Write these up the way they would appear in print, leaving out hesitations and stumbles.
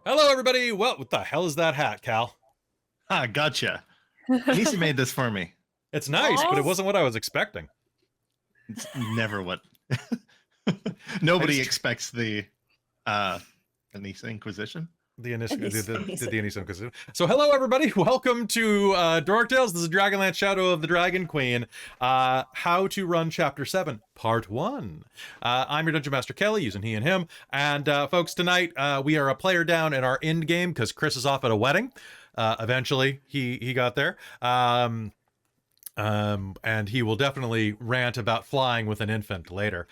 Hello, everybody. Well, what the hell is that hat, Cal? Ah, gotcha. Nisi made this for me. It's nice, but it wasn't what I was expecting. It's never what nobody expects the Nisi Inquisition. The Inquisition. So, hello, everybody. Welcome to Dork Tales. This is Dragonlance, Shadow of the Dragonqueen. How to Run Chapter 7, Part 1. I'm your Dungeon Master Kelly, using he and him. And, folks, tonight we are a player down in our end game because Chris is off at a wedding. Eventually, he got there. And he will definitely rant about flying with an infant later,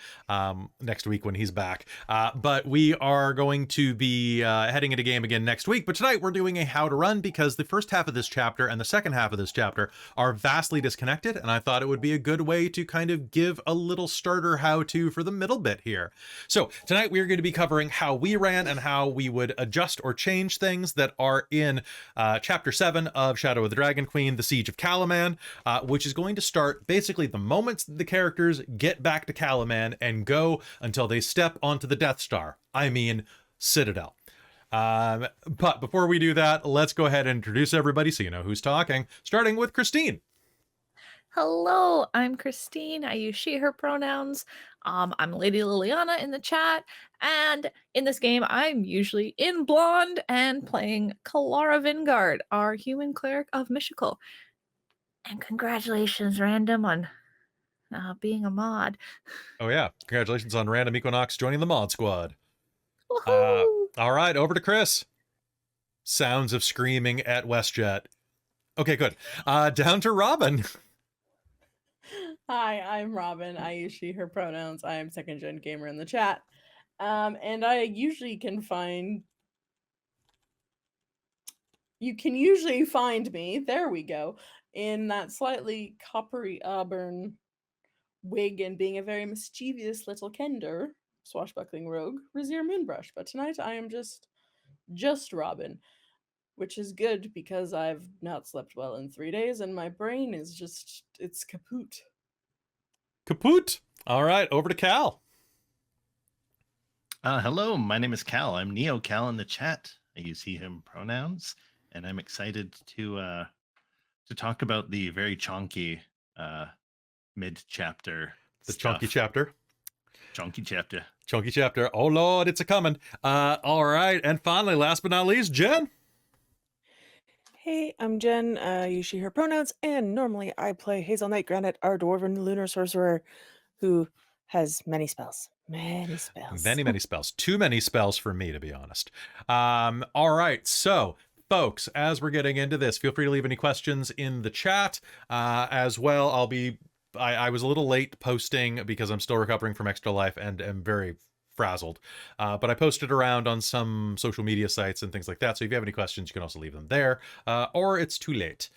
next week when he's back. But we are going to be heading into game again next week. But tonight we're doing a how to run because the first half of this chapter and the second half of this chapter are vastly disconnected. And I thought it would be a good way to kind of give a little starter how to for the middle bit here. So tonight we're going to be covering how we ran and how we would adjust or change things that are in chapter 7 of Shadow of the Dragonqueen, The Siege of Calaman, which is going to start basically the moment the characters get back to Calaman and go until they step onto the Death Star. I mean, Citadel. But before we do that, let's go ahead and introduce everybody so you know who's talking, starting with Christine. Hello, I'm Christine. I use she, her pronouns. I'm Lady Liliana in the chat. And in this game, I'm usually in blonde and playing Kelara Vingard, our human cleric of Mystical. And congratulations, Random, on being a mod. Oh yeah, congratulations on Random Equinox joining the mod squad. Woohoo! All right, over to Chris. Sounds of screaming at WestJet. Okay, good. Down to Robin. Hi, I'm Robin. I use she, her pronouns. I am second gen gamer in the chat. And I usually you can usually find me, there we go, in that slightly coppery auburn wig and being a very mischievous little kender, swashbuckling rogue, Rizira Moonbrush. But tonight I am just Robin, which is good because I've not slept well in 3 days and my brain is it's kaput. Kaput. All right, over to Cal. Hello, my name is Cal. I'm Neo Cal in the chat. I use he, him pronouns, and I'm excited to talk about the very chonky mid-chapter. The chunky chapter. Chunky chapter. Chunky chapter. Oh Lord, it's a coming. All right, and finally, last but not least, Jen. Hey, I'm Jen, use she, her pronouns, and normally I play Hazeal Nightgranite, our dwarven lunar sorcerer who has many spells. Many spells. Many spells. Too many spells for me, to be honest. All right, so folks, as we're getting into this, feel free to leave any questions in the chat. As well, I was a little late posting because I'm still recovering from Extra Life and am very frazzled. But I posted around on some social media sites and things like that. So if you have any questions, you can also leave them there. Or it's too late.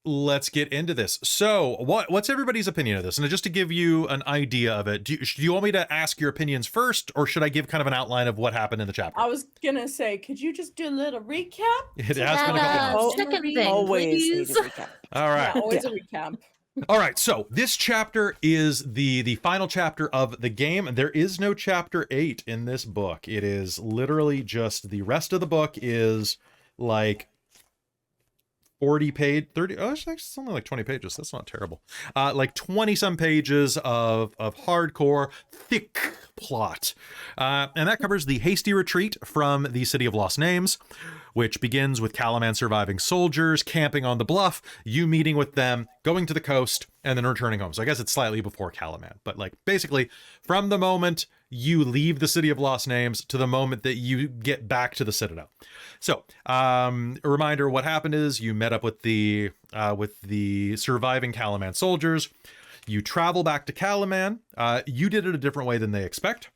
Let's get into this. So what's everybody's opinion of this? And just to give you an idea of it, do you want me to ask your opinions first, or should I give kind of an outline of what happened in the chapter? I was gonna say, could you just do a little recap? It has been a couple months. Second thing, Always please. need a recap. All right. Yeah, always a recap. All right, so this chapter is the final chapter of the game. There is no chapter 8 in this book. It is literally just the rest of the book is like 30, it's actually something like 20 pages. That's not terrible. Like 20 some pages of hardcore, thick plot. And that covers the hasty retreat from the City of Lost Names, which begins with Calaman surviving soldiers camping on the bluff, you meeting with them, going to the coast, and then returning home. So I guess it's slightly before Calaman, but like basically from the moment you leave the City of Lost Names to the moment that you get back to the Citadel. So a reminder, what happened is you met up with the surviving Calaman soldiers. You travel back to Calaman. You did it a different way than they expect.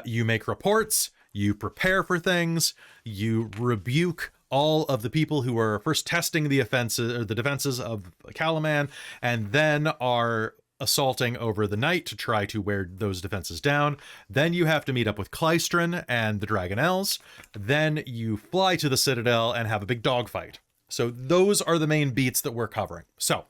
You make reports. You prepare for things, you rebuke all of the people who are first testing the defenses of Calaman, and then are assaulting over the night to try to wear those defenses down. Then you have to meet up with Clystron and the Dragonels. Then you fly to the Citadel and have a big dogfight. So those are the main beats that we're covering. So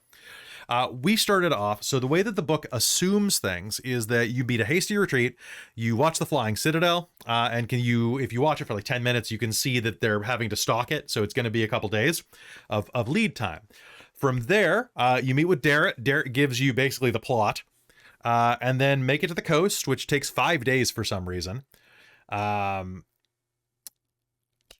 We started off, so the way that the book assumes things is that you beat a hasty retreat, you watch the Flying Citadel, and if you watch it for like 10 minutes, you can see that they're having to stalk it, so it's going to be a couple days of lead time. From there, you meet with Derek. Derek gives you basically the plot, and then make it to the coast, which takes 5 days for some reason.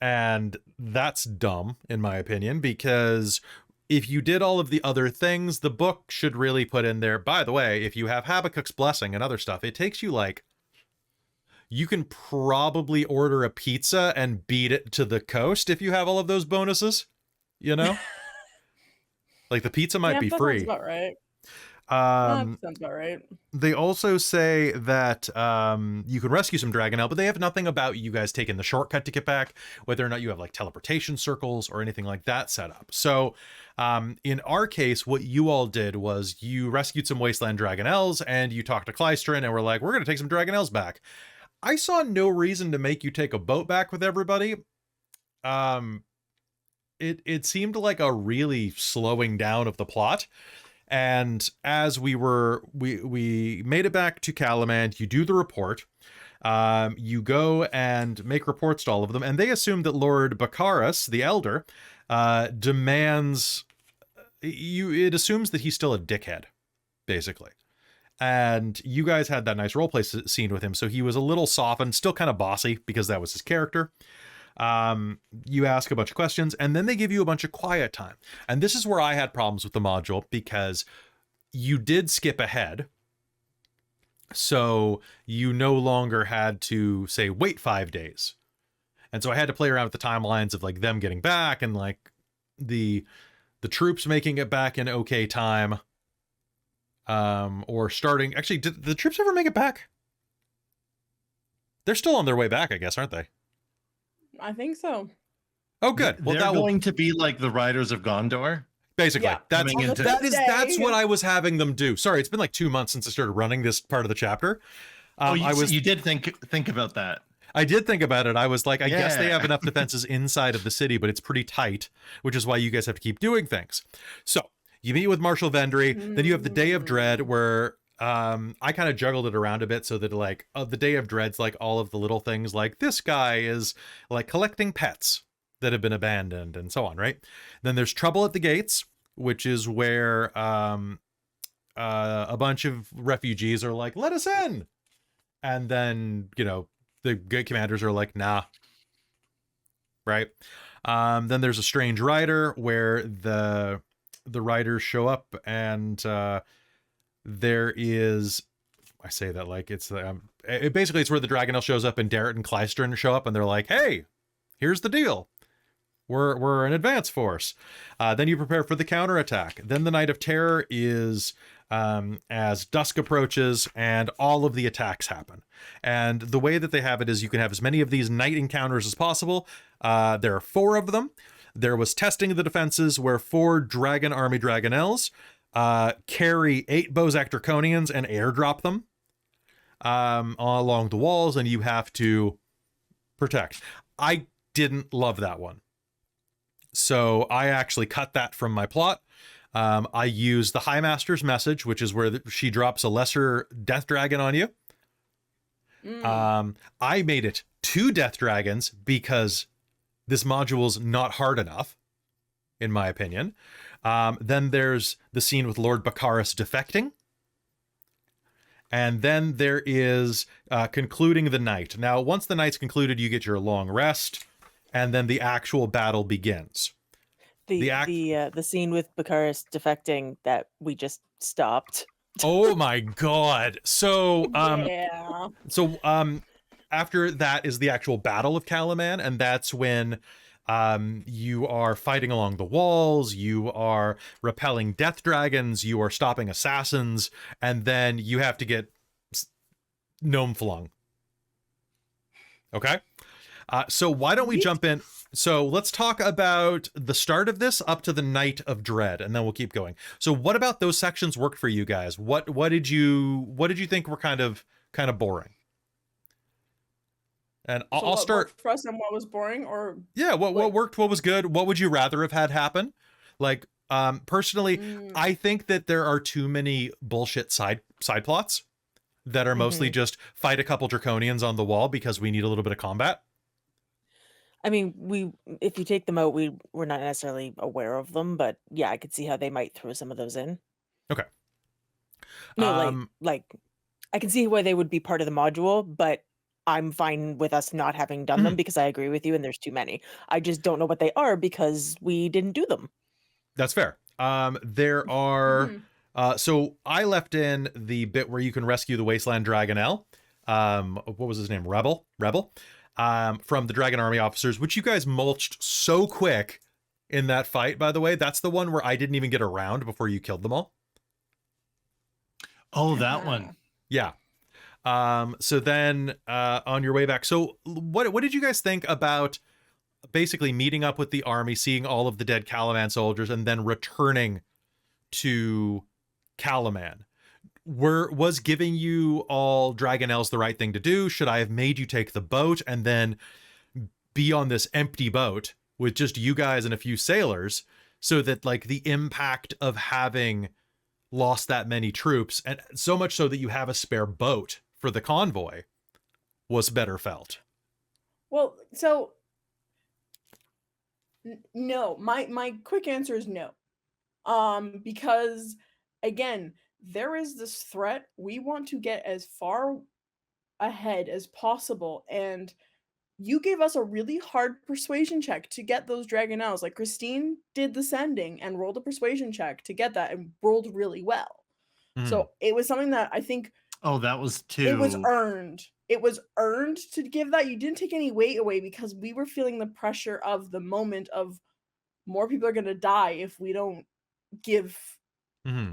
And that's dumb, in my opinion, because if you did all of the other things, the book should really put in there, by the way, if you have Habakkuk's Blessing and other stuff, it takes you like, you can probably order a pizza and beat it to the coast if you have all of those bonuses, you know? Like the pizza might be that free. Sounds about right. That sounds about right. They also say that you can rescue some Dragonel, but they have nothing about you guys taking the shortcut to get back, whether or not you have like teleportation circles or anything like that set up. So in our case, what you all did was you rescued some Wasteland Dragonels and you talked to Clystron and were like, we're going to take some Dragonels back. I saw no reason to make you take a boat back with everybody. It seemed like a really slowing down of the plot. And as we made it back to Calaman, you do the report, you go and make reports to all of them, and they assume that Lord Baccharis, the Elder, demands it assumes that he's still a dickhead, basically. And you guys had that nice roleplay scene with him, so he was a little softened, still kind of bossy because that was his character. You ask a bunch of questions and then they give you a bunch of quiet time. And this is where I had problems with the module because you did skip ahead. So you no longer had to say, wait 5 days. And so I had to play around with the timelines of like them getting back and like the troops making it back in okay time. Or starting, actually, did the troops ever make it back? They're still on their way back, I guess, aren't they? I think so. Oh, good. Well, they're going to be like the Riders of Gondor. Basically, Yeah. that's what I was having them do. Sorry, it's been like 2 months since I started running this part of the chapter. You did think about that. I did think about it. I was like, I guess they have enough defenses inside of the city, but it's pretty tight, which is why you guys have to keep doing things. So you meet with Marshal Vendry, then you have the Day of Dread, where I kind of juggled it around a bit so that like the Day of Dread's like all of the little things like this guy is like collecting pets that have been abandoned and so on, right? Then there's Trouble at the Gates, which is where a bunch of refugees are like, let us in. And then, you know, the good commanders are like, nah. Right? Then there's a Strange Rider where the riders show up and there is, I say that like it's basically it's where the Dragonel shows up and Derek and Clystron show up and they're like, hey, here's the deal. We're an advance force. Then you prepare for the counterattack. Then the Night of Terror is as dusk approaches and all of the attacks happen. And the way that they have it is you can have as many of these night encounters as possible. There are 4 of them. There was testing of the defenses where 4 Dragon Army Dragonels carry 8 Bozak Draconians and airdrop them along the walls, and you have to protect. I didn't love that one. So I actually cut that from my plot. I used the High Master's message, which is where she drops a lesser Death Dragon on you. I made it 2 Death Dragons because this module's not hard enough, in my opinion. Then there's the scene with Lord Baccharis defecting. And then there is concluding the night. Now, once the night's concluded, you get your long rest, and then the actual battle begins. The scene with Baccharis defecting that we just stopped. Oh my god. So Yeah. after that is the actual Battle of Kalaman, and that's when you are fighting along the walls, you are repelling death dragons, you are stopping assassins, and then you have to get gnome flung. Okay? So why don't we jump in? So let's talk about the start of this up to the Night of Dread, and then we'll keep going. So what about those sections worked for you guys? What did you think were kind of boring? And I'll start for us, and what was boring, or yeah, what worked, what was good, what would you rather have had happen? Like Personally, Mm, I think that there are too many bullshit side plots that are mostly just fight a couple draconians on the wall because we need a little bit of combat. I mean, if you take them out, we're not necessarily aware of them, but yeah, I could see how they might throw some of those in. Okay. No, Um, like I can see why they would be part of the module, but I'm fine with us not having done them because I agree with you and there's too many. I just don't know what they are because we didn't do them. That's fair. There are mhm. so I left in the bit where you can rescue the Wasteland Dragonel. What was his name? Rebel? From the Dragon Army officers, which you guys mulched so quick in that fight, by the way. That's the one where I didn't even get around before you killed them all. Oh, that one. Yeah. So then on your way back, so what did you guys think about basically meeting up with the army, seeing all of the dead Calaman soldiers, and then returning to Calaman? Was giving you all Dragonels the right thing to do? Should I have made you take the boat and then be on this empty boat with just you guys and a few sailors, so that like the impact of having lost that many troops, and so much so that you have a spare boat for the convoy, was better felt? Well, so no, my quick answer is no. Because again, there is this threat. We want to get as far ahead as possible, and you gave us a really hard persuasion check to get those Dragonels. Like Christine did the sending and rolled a persuasion check to get that and rolled really well. So it was something that I think Oh, that was it was too. earned. It was earned to give that. You didn't take any weight away because we were feeling the pressure of the moment of more people are going to die if we don't give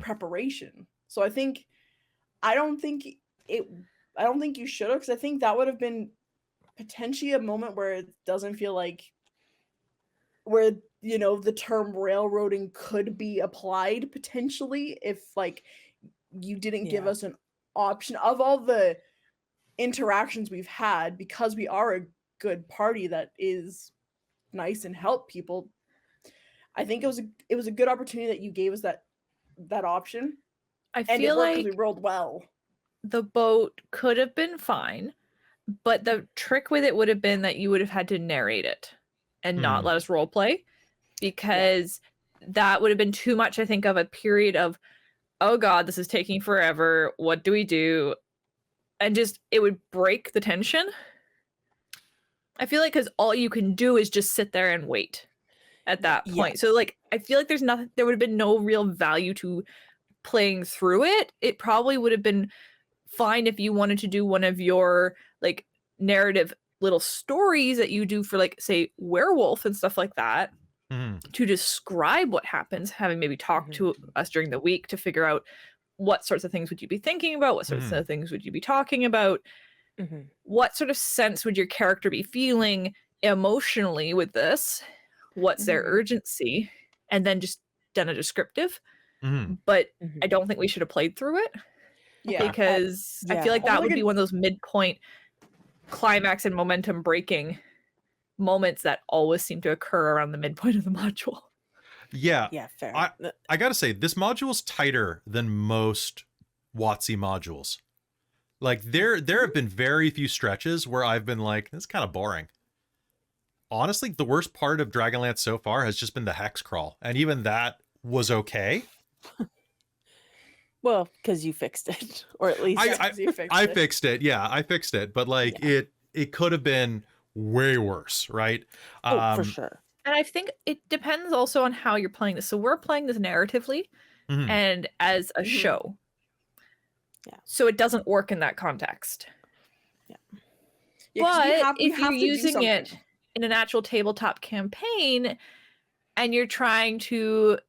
preparation. So I don't think you should have, because I think that would have been potentially a moment where it doesn't feel like where the term railroading could be applied potentially if like you didn't give Yeah. us an option of all the interactions we've had, because we are a good party that is nice and help people. I think it was a good opportunity that you gave us that option, I and it feel worked because like we rolled well. the boat could have been fine, but the trick with it would have been that you would have had to narrate it and not let us role play, because that would have been too much, I think, of a period of, oh god, this is taking forever, what do we do? And just it would break the tension. I feel like because all you can do is just sit there and wait at that point. So like I feel like there would have been no real value to playing through it. It probably would have been fine if you wanted to do one of your like narrative little stories that you do for like say werewolf and stuff like that, to describe what happens, having maybe talked to us during the week to figure out what sorts of things would you be thinking about, what sorts of things would you be talking about, what sort of sense would your character be feeling emotionally with this, what's their urgency, and then just done a descriptive. But I don't think we should have played through it, because I feel like that would be one of those midpoint climax and momentum breaking moments that always seem to occur around the midpoint of the module. Yeah, fair. I gotta say, this module's tighter than most WotC modules. Like there have been very few stretches where I've been like, this is kind of boring. Honestly, the worst part of Dragonlance so far has just been the hex crawl, and even that was okay. Well, because you fixed it, or at least I fixed it. Yeah, I fixed it, but like it could have been way worse, right? For sure. And I think it depends also on how you're playing this. So we're playing this narratively and as a show. Yeah. So it doesn't work in that context. Yeah. But if you're using it in an actual tabletop campaign and you're trying to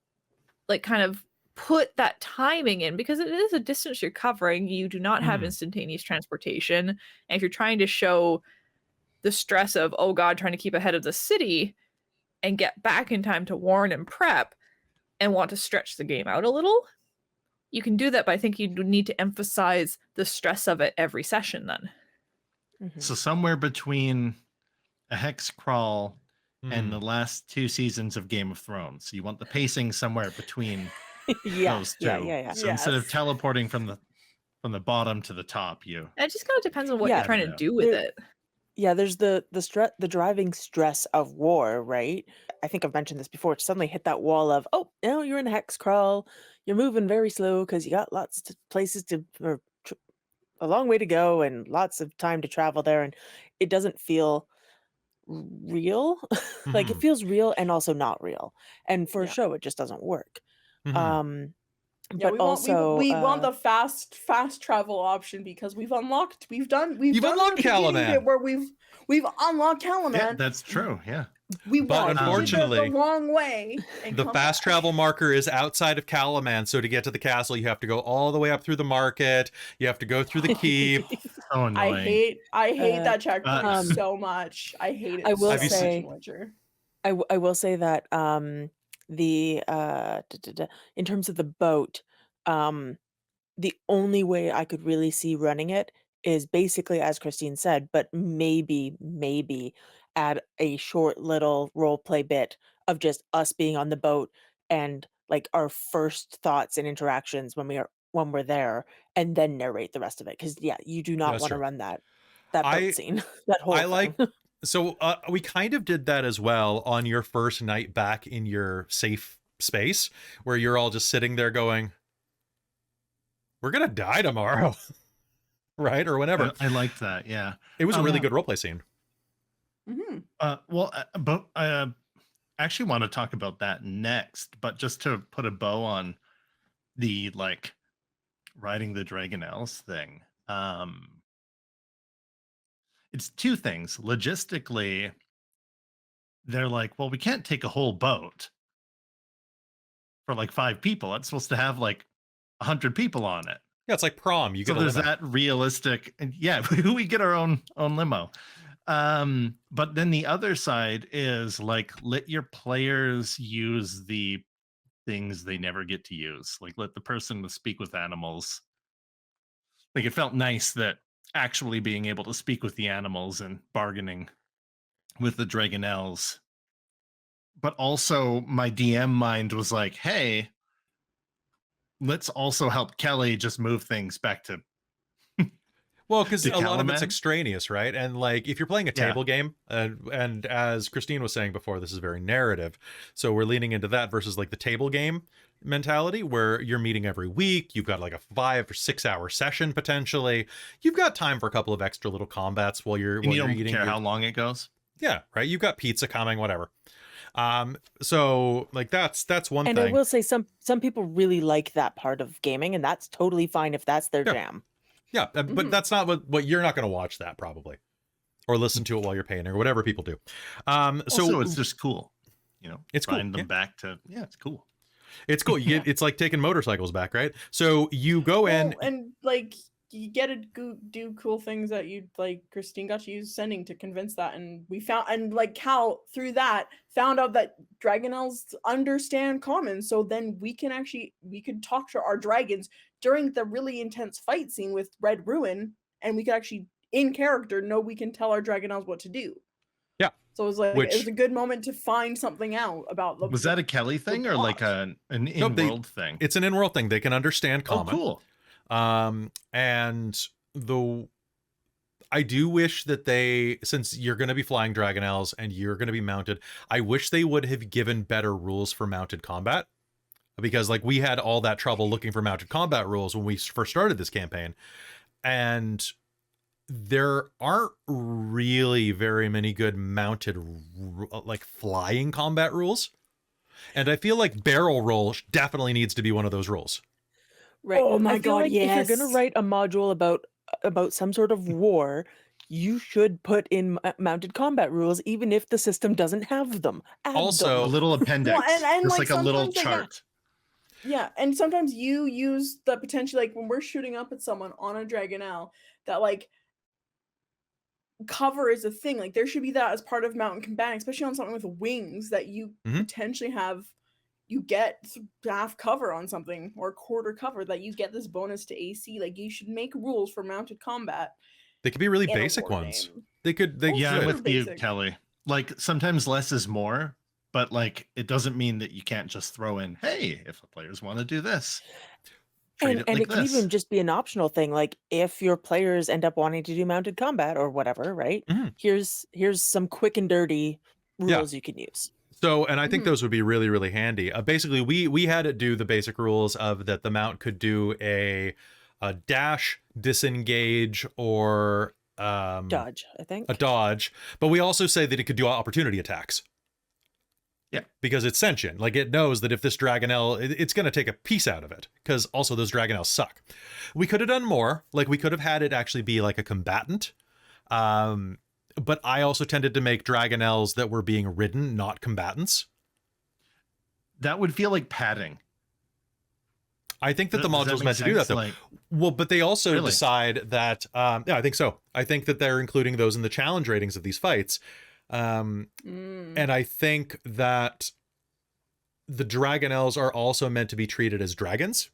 like kind of put that timing in, because it is a distance you're covering, you do not have instantaneous transportation. And if you're trying to show the stress of, oh god, trying to keep ahead of the city and get back in time to warn and prep and want to stretch the game out a little, you can do that, but I think you need to emphasize the stress of it every session then. So somewhere between a hex crawl and the last 2 seasons of Game of Thrones. You want the pacing somewhere between those two. So instead of Yes. teleporting from the bottom to the top, you It just kind of depends on what Yeah. you're trying to do with There- it. Yeah, there's the driving stress of war, right? I think I've mentioned this before. To suddenly hit that wall of, oh, now you're in a hex crawl. You're moving very slow because you got lots of places or a long way to go and lots of time to travel there, and it doesn't feel real. Like it feels real and also not real. And for a Yeah. show, it just doesn't work. Mhm. Yeah, But also, we want the fast travel option because we've unlocked You've done unlocked the beginning Calaman. bit where we've unlocked Calaman. Yeah, that's true. Yeah. We But walked unfortunately, the long way. And the come fast back. travel marker is outside of Calaman, so to get to the castle, you have to go all the way up through the market. You have to go through the keep. So annoying. I hate that checkpoint um, so much. I hate it I will so much say- in Witcher. I will say that in terms of the boat, the only way I could really see running it is basically as Christine said, but maybe add a short little role play bit of just us being on the boat and like our first thoughts and interactions when we're there, and then narrate the rest of it. Because yeah, you do not That's want to true. run that boat I- scene, that whole I thing. like so we kind of did that as well on your first night back in your safe space, where you're all just sitting there going, we're gonna die tomorrow. Right? Or whenever. I liked that. Yeah. It was a really yeah. good roleplay scene. Mm-hmm. But I actually want to talk about that next, but just to put a bow on the like riding the Dragonlance thing. It's 2 things. Logistically, they're like, well, we can't take a whole boat for like 5 people. It's supposed to have like 100 people on it. Yeah, it's like prom. You So get a there's limo. that realistic, and yeah, we get our own limo. But then the other side is like, let your players use the things they never get to use. Like, let the person speak with animals. Like, it felt nice that actually being able to speak with the animals and bargaining with the Dragonelles. But also my DM mind was like, hey, let's also help Kelly just move things back to Well, because to a lot of it's Calaman? extraneous, right? And like if you're playing a Yeah. table game, and as Christine was saying before, this is very narrative. So we're leaning into that versus like the table game mentality where you're meeting every week. You've got like a 5 or 6 hour session potentially. You've got time for a couple of extra little combats while you're and you don't eating. care how long it goes. Yeah, right. You've got pizza coming, whatever. So like that's one And thing. I will say some people really like that part of gaming, and that's totally fine if that's their Yeah. jam. Yeah, but that's not what you're not going to watch that probably, or listen to it while you're painting or whatever people do. So Also, it's just cool, It's cool, Find them yeah. back to it's cool. it's cool. You get, it's like taking motorcycles back, right? So you go in. Well, and like you get to do cool things that you like. Christine got to use sending to convince that, and we found, and like Cal through that found out that Dragonelles understand common, so then we could talk to our dragons during the really intense fight scene with Red Ruin, and we could actually in character know we can tell our Dragonelles what to do. Yeah. So it was like Which- it was a good moment to find something out about the. Was that a Kelly thing or like an No, in-world thing? It's an in-world thing. They can understand Oh, common. cool. And I do wish that they, since you're going to be flying Dragonelles and you're going to be mounted, I wish they would have given better rules for mounted combat, because like we had all that trouble looking for mounted combat rules when we first started this campaign, and there aren't really very many good mounted like flying combat rules. And I feel like barrel roll definitely needs to be one of those rules. Right. Oh my I feel God, like if you're gonna yes. write a module about some sort of war, you should put in mounted combat rules, even if the system doesn't have them. Add Also- A them. little appendix, and, just like, like a little sometimes, like, yeah. chart. Yeah, and sometimes you use the potential, like when we're shooting up at someone on a Dragonelle, that like cover is a thing. Like there should be that as part of mountain combating, especially on something with wings that you Mhm. potentially have. You get half cover on something or quarter cover that you get this bonus to AC. Like you should make rules for mounted combat. They could be really in a basic war ones. game. They Yeah, I'm could. Super with you, basic. Kelly. like sometimes less is more, but like it doesn't mean that you can't just throw in, hey, if the players want to do this, treat And it like it can this. even just be an optional thing. Like if your players end up wanting to do mounted combat or whatever, right? Mhm. Here's some quick and dirty Yeah. rules you can use. So, and I think Mhm. those would be really, really handy. Basically, we had it do the basic rules of that the mount could do a dash, disengage, or Dodge, I think. a dodge, but we also say that it could do opportunity attacks. Yeah. Because it's sentient. Like it knows that if this Dragonelle, it's going to take a piece out of it. Because also those Dragonelles suck. We could have done more. Like we could have had it actually be like a combatant. But I also tended to make Dragonelles that were being ridden, not combatants. That would feel like padding. I think that the Does module's make meant to do that sense? though. Like, Well, but they also Really? decide that, yeah, I think so. I think that they're including those in the challenge ratings of these fights. And I think that the Dragonelles are also meant to be treated as dragons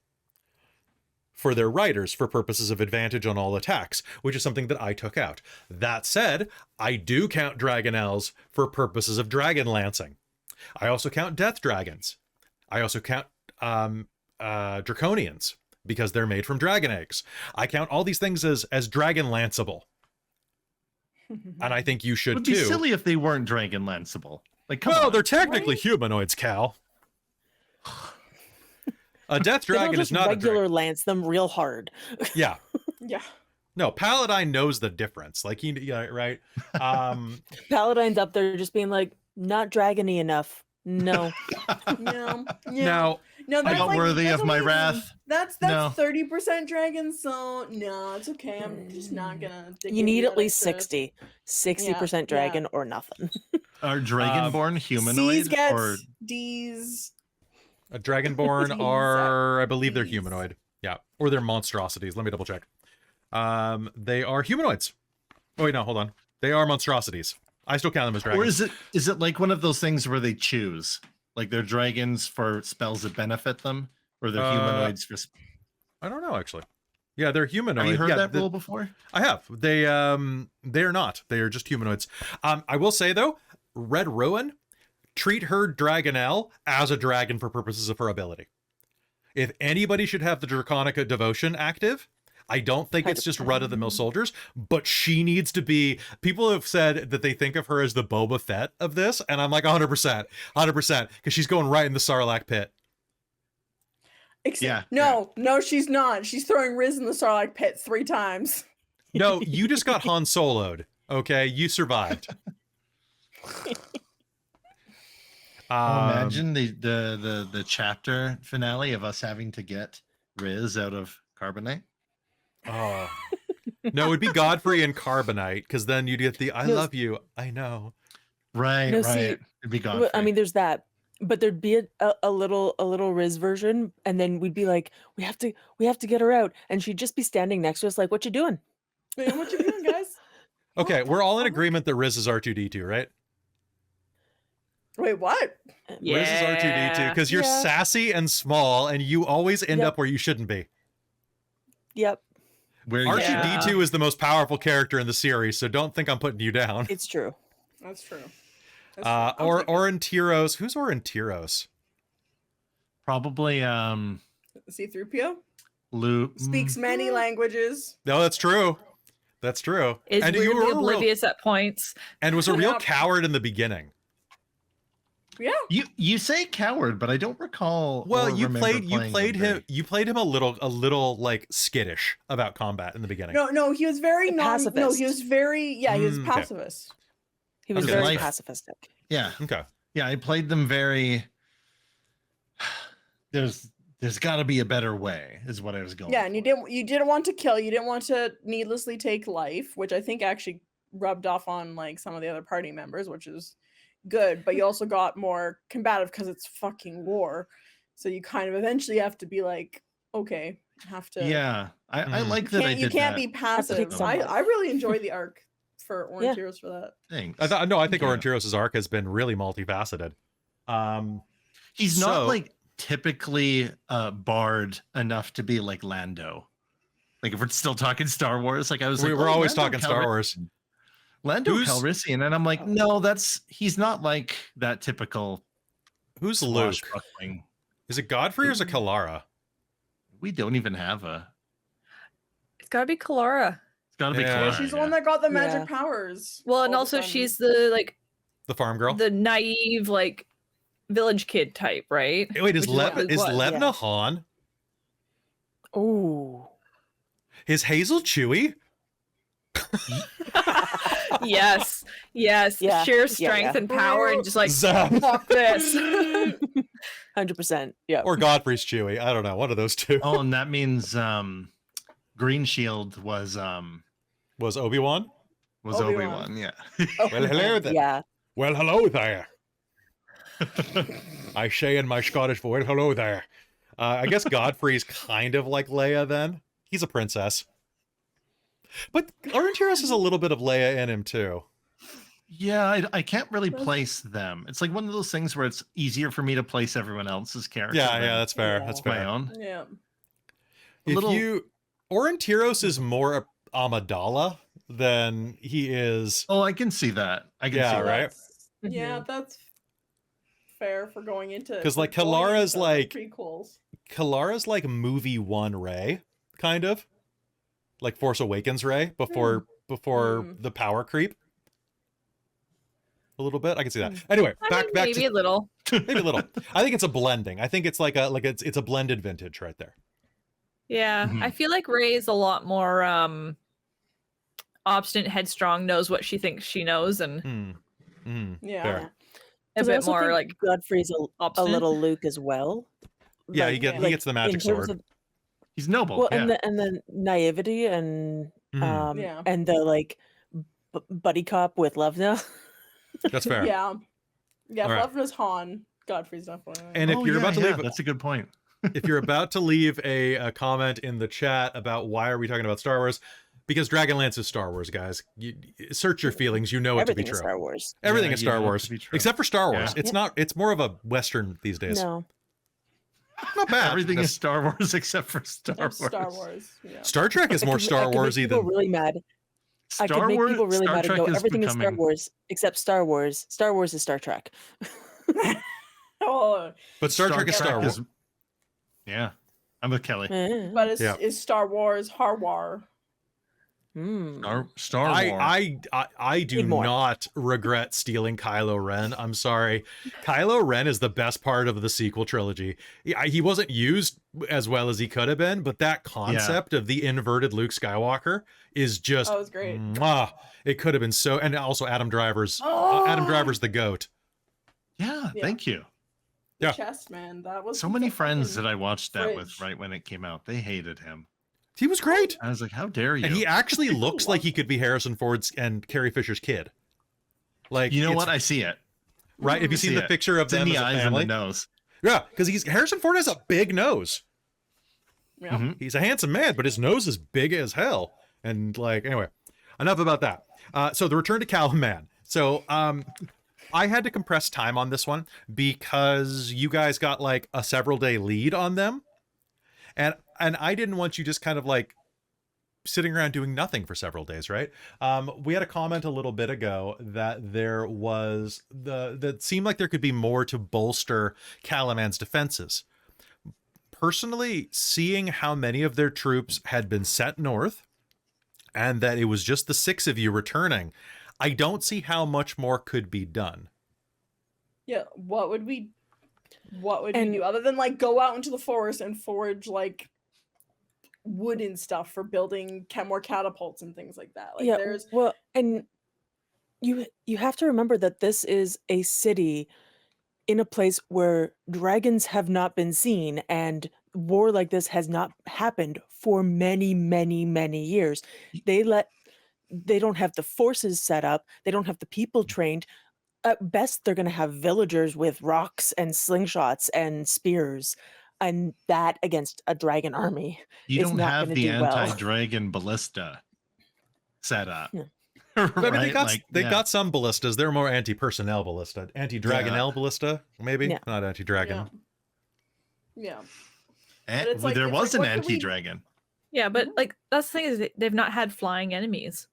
for their riders for purposes of advantage on all attacks, which is something that I took out. That said, I do count Dragonelles for purposes of Dragonlancing. I also count Death Dragons. I also count Draconians because they're made from dragon eggs. I count all these things as Dragonlanceable. And I think you it should would be too. silly if they weren't Dragonlanceable. Like, come Well, on. they're technically Right? humanoids, Cal. A death They don't dragon is just not a regular dragon. lance them real hard. Yeah. Yeah. No, Paladin knows the difference. Like he, yeah, right. Paladine's up there just being like, not dragony enough. No. No. Yeah. Now, No, that's not like, worthy that's of my amazing. wrath. That's No. 30% dragon, so no, it's okay. I'm just not gonna. You need at least extra. 60% dragon or nothing. Are Dragonborn C's humanoid gets or D's. a Dragonborn These are, I believe they're these. humanoid. Yeah, or they're monstrosities. Let me double check. They are humanoids. Oh wait, no, hold on. They are monstrosities. I still count them as dragons. or is it like one of those things where they choose, like they're dragons for spells that benefit them, or they're humanoids for? I don't know actually. Yeah, they're humanoid. Have you heard yeah, that rule before? I have. They're not. They are just humanoids. I will say though, Red Ruin, treat her Dragonelle as a dragon for purposes of her ability. If anybody should have the Draconica Devotion active, I don't think it's just run-of-the-mill soldiers, but she needs to be. People have said that they think of her as the Boba Fett of this, and I'm like 100%, because she's going right in the Sarlacc pit. Yeah, No, she's not. She's throwing Riz in the Sarlacc pit 3 times. No, you just got Han Solo'd. Okay, you survived. Imagine the chapter finale of us having to get Riz out of Carbonite. Oh. No, it would be Godfrey and Carbonite, because then you'd get the I No, love you. I know. Right, No, right. see, It'd be gone. Well, I mean, there's that, but there'd be a little Riz version, and then we'd be like, we have to get her out, and she'd just be standing next to us, like, what you doing? Man, what you doing, guys? Okay, What we're the all in fuck? agreement that Riz is R2D2, right? Wait, what? Riz is R2D2, because you're Yeah. sassy and small, and you always end Yep. up where you shouldn't be. Yep, Where you R2D2 is the most powerful character in the series, so don't think I'm putting you down. it's true. That's true. That's true. I'll take it. Aurontiros. Who's Aurontiros? probably C-3PO Luke speaks many languages. No, that's true. That's true. Is and weirdly real- oblivious at points. and was a real Yep. coward in the beginning. Yeah. You say coward, but I don't recall. Well, or you remember played playing him you played him a little like skittish about combat in the beginning. No, he was very No, Pacifist. he was very he was Okay. pacifist. He was Okay, very life- pacifistic. Yeah, Okay. yeah. I played them very. There's got to be a better way, is what I was going. Yeah, and for. you didn't want to kill, you didn't want to needlessly take life, which I think actually rubbed off on like some of the other party members, which is good, but you also got more combative because it's fucking war. So you kind of eventually have to be like, okay, have to Yeah, I Mhm. like that. I you did can't that. be take passive. some life. I really enjoyed the arc for Yeah. Aurontiros for that. Thanks. I think Yeah. Aurontiros' arc has been really multifaceted. He's So- not like typically bard enough to be like Lando. Like if we're still talking Star Wars, like I was like, we're oh, always Lando talking Star Calrissian. Wars. Lando Who's- Calrissian, and I'm like, no, he's not like that typical Who's Luke? swashbuckling. Is it Godfrey or is it Kelara? We don't even have It's gotta be Kelara. It's got to be Yeah. Kelara. She's the yeah. one that got the Yeah. magic powers. Well, and all the also time. she's the The farm girl? the naive village kid type, right? Wait, is Which is what Lev Luke was. Levna Yeah. Han? Ooh. Is Hazeal Chewy? Yes, yes. Yeah, Sheer yeah, strength yeah. and power, and just like Zap. fuck this. 100%. Yeah. Or Godfrey's Chewy. I don't know. One of those two. Oh, and that means Green Shield was Was Obi-Wan? Obi-Wan. Yeah. Well, hello there. Yeah. Well, hello there. I say in my Scottish voice, hello there. I guess Godfrey's kind of like Leia then. He's a princess. But Aurontiros has a little bit of Leia in him too. Yeah, I can't really place them. It's like one of those things where it's easier for me to place everyone else's character. Yeah, than yeah, that's fair. Yeah. That's my fair. own. Yeah. If Aurontiros is more Amidala than he is. Oh, I can see that. I can Yeah, see that. right? Yeah, that's fair for going into 'Cause, like, for going Kalara's, into like- prequels. Kalara's like movie 1 Rey, kind of. Like Force Awakens Rey before the power creep. A little bit. I can see that. Anyway, back maybe to a little. maybe a little. I think it's a blending. I think it's like it's a blended vintage right there. Yeah, Mhm. I feel like Ray is a lot more obstinate, headstrong, knows what she thinks she knows, and Yeah. Fair. a 'Cause I bit also more think like Godfrey's a obstinate. little Luke as well. Yeah, Like- he yeah. gets the magic in terms sword. of- He's noble. well, yeah. and the naivety and Mhm. Yeah. and the like buddy cop with Levna. That's fair. Yeah. Yeah, All right. Levna's Han. Godfrey's definitely. And if Oh, you're yeah, about to yeah, leave, that's a good point. if you're about to leave a comment in the chat about why are we talking about Star Wars, because Dragonlance is Star Wars, guys. You search your feelings. You know it to be Everything is true. Star Wars. Everything Yeah, is you Star know it Wars, to be true. except for Star Wars. Yeah. It's not. It's more of a Western these days. No. Not bad. Everything That's- is Star Wars except for Star That's Wars. Star Wars. Yeah. Star Trek is I more could- I Star could make Warsy people than. really mad. I could make people really Star mad and Trek go, is everything is Star becoming- Wars except Star Wars. Star Wars is Star Trek. Oh, But Star Trek is Star Wars. Yeah, I'm with Kelly. but Yeah. is Star Wars Harwar? Star Wars. I do Need more. not regret stealing Kylo Ren. I'm sorry. Kylo Ren is the best part of the sequel trilogy. He wasn't used as well as he could have been, but that concept of the inverted Luke Skywalker is just Oh, it was great. mwah. It could have been so, and also Adam Driver's the goat. Yeah, Yeah. thank you. The Yeah. chest man. That was So many the friends fucking that I watched that with fridge. right when it came out, they hated him. He was great. I was like, how dare you? And he actually looks like he could be Harrison Ford's and Carrie Fisher's kid. Like, you know it's- what? I see it. Right? Have you I see seen the it. picture of It's in them the as a eyes and family? the nose. Yeah, because Harrison Ford has a big nose. Yeah. Mhm. He's a handsome man, but his nose is big as hell. And like, anyway, enough about that. So the return to Calaman. So I had to compress time on this one because you guys got like a several day lead on them. And I didn't want you just kind of like sitting around doing nothing for several days, right? We had a comment a little bit ago that there was that seemed like there could be more to bolster Calaman's defenses. Personally, seeing how many of their troops had been sent north and that it was just the 6 of you returning, I don't see how much more could be done. Yeah. What would we And- do other than like go out into the forest and forage like wooden stuff for building more catapults and things like that? Like yeah, there's well, and you have to remember that this is a city in a place where dragons have not been seen and war like this has not happened for many, many, many years. They don't have the forces set up. They don't have the people trained. At best, they're going to have villagers with rocks and slingshots and spears, and that against a dragon army. You It's don't not have gonna the do well. anti-dragon ballista set up. Yeah. But I mean, Right? they Yeah. got some ballistas. They're more anti-personnel ballista, anti-dragonel ballista, maybe Yeah. not anti-dragon. yeah. Eh, But it's like- there it's was like, an what can we- anti-dragon. yeah, but like that's the thing is they've not had flying enemies.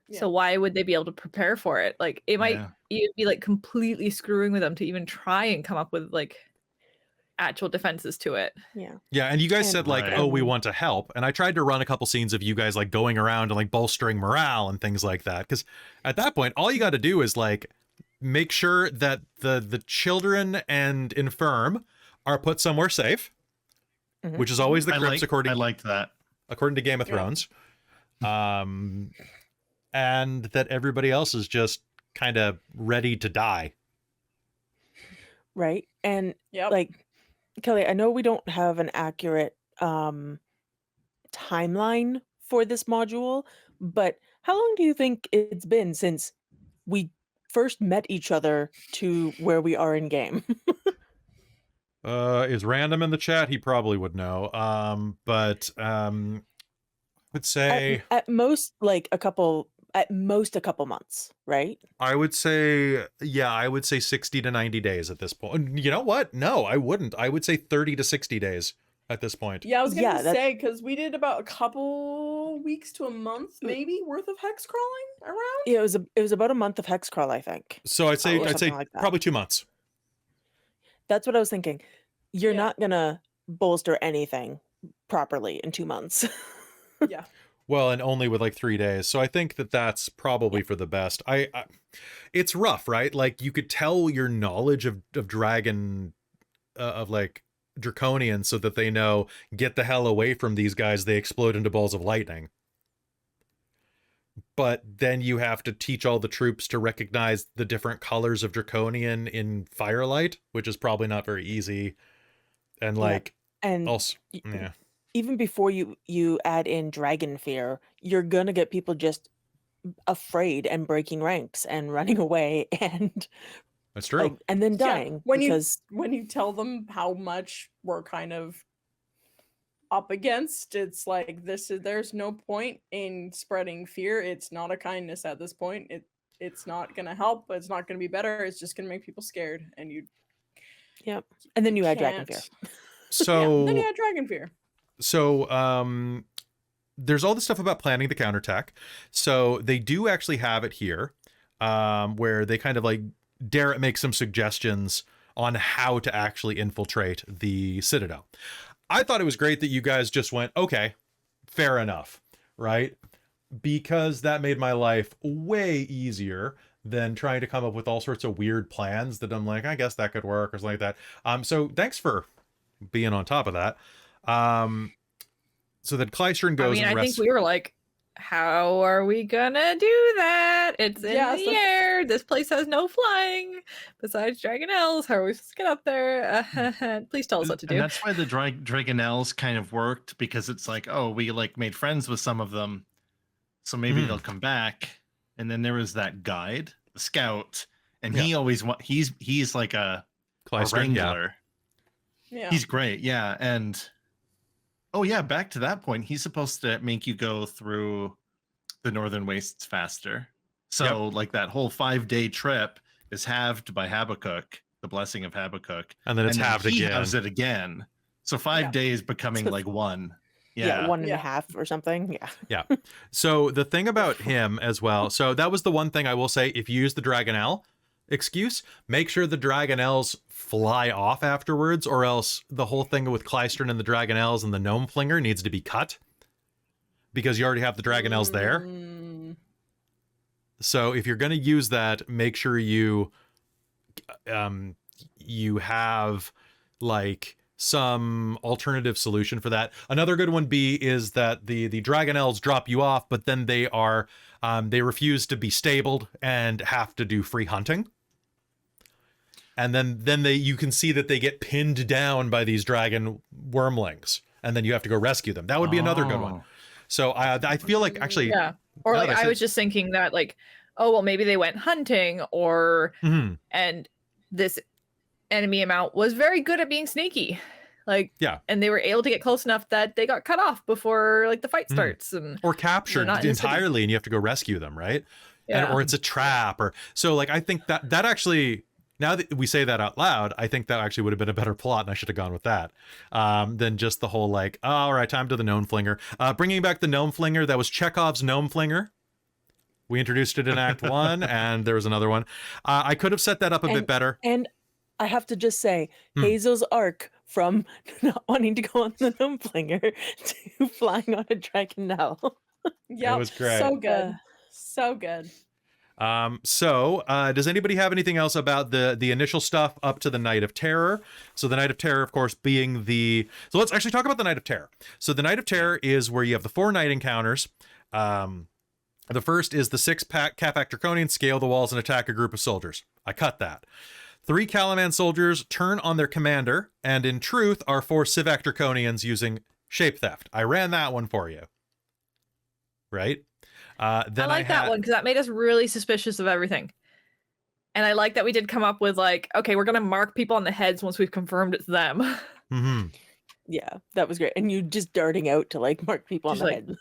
Yeah. So why would they be able to prepare for it? Like it might Yeah. even be like completely screwing with them to even try and come up with like actual defenses to it. Yeah. Yeah, and you guys And- said like, Right. oh, we want to help. And I tried to run a couple scenes of you guys like going around and like bolstering morale and things like that. Because at that point, all you got to do is like make sure that the children and infirm are put somewhere safe, Mhm. which is always the crypts I liked that. according to Game of Yeah. Thrones. And that everybody else is just kind of ready to die. Right. And Yep. like, Kelly, I know we don't have an accurate timeline for this module, but how long do you think it's been since we first met each other to where we are in game? Is Random in the chat? He probably would know. But would say At most a couple months, right? I would say, yeah, I would say 60 to 90 days at this point. You know what? No, I wouldn't. I would say 30 to 60 days at this point. Yeah, I was gonna Yeah, that- say because we did about a couple weeks to a month, maybe worth of hex crawling around. Yeah, it was about a month of hex crawl, I think. So I'd say Or something like that. probably 2 months. That's what I was thinking. You're Yeah. not gonna bolster anything properly in 2 months. Yeah. Well, and only with like 3 days. So I think that that's probably for the best. I it's rough, right? Like you could tell your knowledge of dragon of like draconian so that they know get the hell away from these guys, they explode into balls of lightning. But then you have to teach all the troops to recognize the different colors of draconian in firelight, which is probably not very easy. And Yeah. like And also y- yeah. even before you add in dragon fear, you're gonna get people just afraid and breaking ranks and running away and That's true. and then Yeah, dying because when you tell them how much we're kind of up against, it's like there's no point in spreading fear. It's not a kindness at this point. It's not gonna help. It's not gonna be better. It's just gonna make people scared, and and then you add dragon fear. can't- So then you had dragon fear. So there's all this stuff about planning the counterattack. So they do actually have it here, where they kind of like dare make some suggestions on how to actually infiltrate the Citadel. I thought it was great that you guys just went, okay, fair enough, right? Because that made my life way easier than trying to come up with all sorts of weird plans that I'm like, I guess that could work or something like that. So thanks for being on top of that. So then Clystern goes I mean, and I think we were like, how are we gonna do that? It's in Yeah, the so- air. This place has no flying besides Dragonelles. How are we supposed to get up there? Please tell us what to do. And that's why the Dragonelles kind of worked, because it's like, oh, we like made friends with some of them, so maybe they'll come back. And then there was that guide, the scout, and he always he's like a Clystern, yeah. wrangler. Yeah. He's great, yeah. And oh yeah, back to that point, he's supposed to make you go through the Northern Wastes faster. So like that whole 5-day trip is halved by Habakkuk, the blessing of Habakkuk. And then it's halved he again. halves it again. So 5 days becoming like one. Yeah, Yeah. 1.5 or something. Yeah. Yeah. So the thing about him as well. So that was the one thing I will say. If you use the Dragonelle excuse, make sure the Dragonelles fly off afterwards, or else the whole thing with Clystern and the Dragonelles and the Gnome flinger needs to be cut, because you already have the Dragonelles there. So if you're going to use that, make sure you have like some alternative solution for that. Another good one is that the Dragonelles drop you off, but then they refuse to be stabled and have to do free hunting. And then you can see that they get pinned down by these dragon wormlings, and then you have to go rescue them. That would be another good one. Oh. So I feel like actually, Yeah. Or now like that I I said- was just thinking that like, oh well, maybe they went hunting, or Mhm. and this enemy amount was very good at being sneaky. Like, Yeah. and they were able to get close enough that they got cut off before like the fight Mhm. starts. And or captured not in the city. entirely, and you have to go rescue them, right? yeah. Or it's a trap, or so. Like I think that actually, now that we say that out loud, I think that actually would have been a better plot, and I should have gone with that than just the whole like, oh, all right, time to the Gnome flinger. Bringing back the Gnome flinger, that was Chekhov's Gnome flinger. We introduced it in Act 1, and there was another one. I could have set that up a bit better. And I have to just say, Hmm. Hazel's arc from not wanting to go on the gnome flinger to flying on a dragon now. Yeah, was great. So good. So good. Does anybody have anything else about the initial stuff up to the Night of Terror? So the Night of Terror, of course, being so let's actually talk about the Night of Terror. So the Night of Terror is where you have the 4 night encounters. The first is the 6-pack Capac Draconian, scale the walls and attack a group of soldiers. I cut that. 3 Calaman soldiers turn on their commander, and in truth are 4 Civac Draconians using Shape Theft. I ran that one for you. Right? Then I like that one because that made us really suspicious of everything. And I like that we did come up with like, okay, we're gonna mark people on the heads once we've confirmed it's them. Mm-hmm. Yeah, that was great. And you just darting out to like mark people Just on the like- head.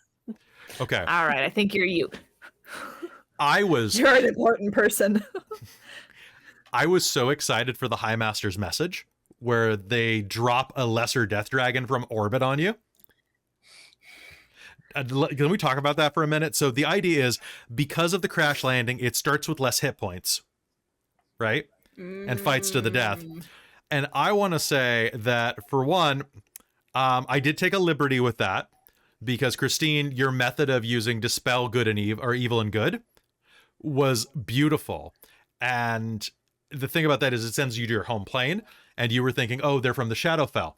Okay. All right, I think you're you. You're an important person. I was so excited for the High Master's message where they drop a lesser death dragon from orbit on you. Can we talk about that for a minute? So the idea is because of the crash landing, it starts with less hit points, right? And fights to the death. And I want to say that for one, I did take a liberty with that because Christine, your method of using dispel good and evil or evil and good was beautiful. And the thing about that is it sends you to your home plane and you were thinking, oh, they're from the Shadowfell.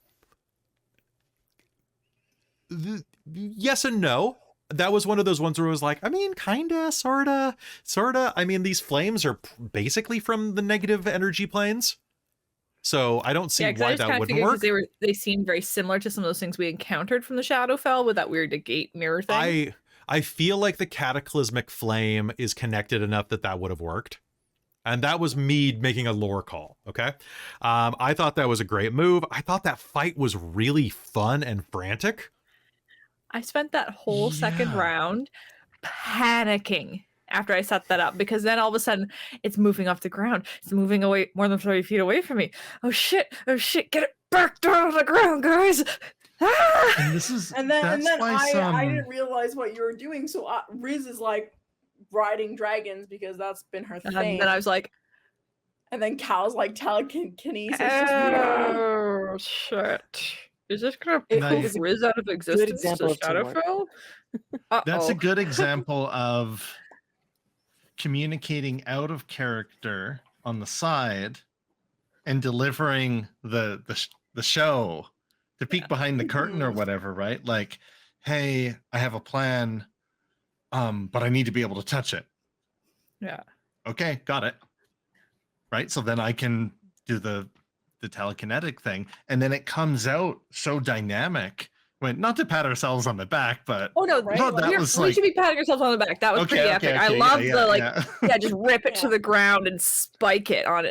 Yes and no. That was one of those ones where it was like, I mean, kinda, sorta. I mean, these flames are basically from the negative energy planes. So I don't see why that wouldn't work. They seemed very similar to some of those things we encountered from the Shadowfell with that weird negate mirror thing. I feel like the cataclysmic flame is connected enough that would have worked. And that was me making a lore call, okay? I thought that was a great move. I thought that fight was really fun and frantic. I spent that whole second round panicking after I set that up because then all of a sudden it's moving off the ground. It's moving away more than 30 feet away from me. Oh shit, get it back down on the ground, guys. Ah! And this is And then I didn't realize what you were doing. So Riz is like riding dragons because that's been her thing. And then I was like, and then Cal's like telekinesis. Oh shit. Is this gonna Nice. put Riz out of existence example to of teamwork. Shadowfell? That's a good example of communicating out of character on the side and delivering the show, the peek behind the curtain or whatever, right? Like, hey, I have a plan, but I need to be able to touch it. Yeah. Okay, got it. Right, so then I can do the telekinetic thing, and then it comes out so dynamic. Not to pat ourselves on the back, but Oh no, Right? we should be patting ourselves on the back. That was pretty epic. I love just rip it to the ground and spike it on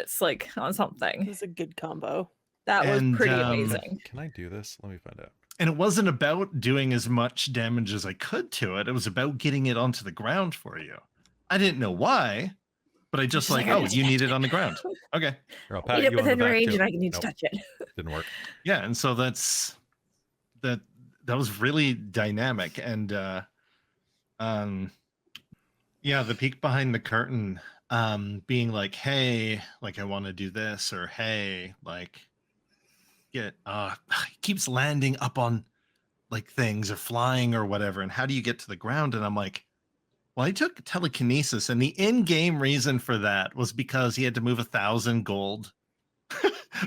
on something. It's a good combo. That was And, pretty amazing. Can I do this? Let me find out. And it wasn't about doing as much damage as I could to it. It was about getting it onto the ground for you. I didn't know why, but I just you need it on the ground. Okay. Here, I'll pat Get it you on the within back, range too. and I need to Nope, touch it. didn't work. Yeah, and so that was really dynamic. And the peek behind the curtain, being like, hey, I want to do this, or hey, it keeps landing up on things or flying or whatever, and how do you get to the ground? And I'm like, well, I took telekinesis, and the in-game reason for that was because he had to move 1,000 gold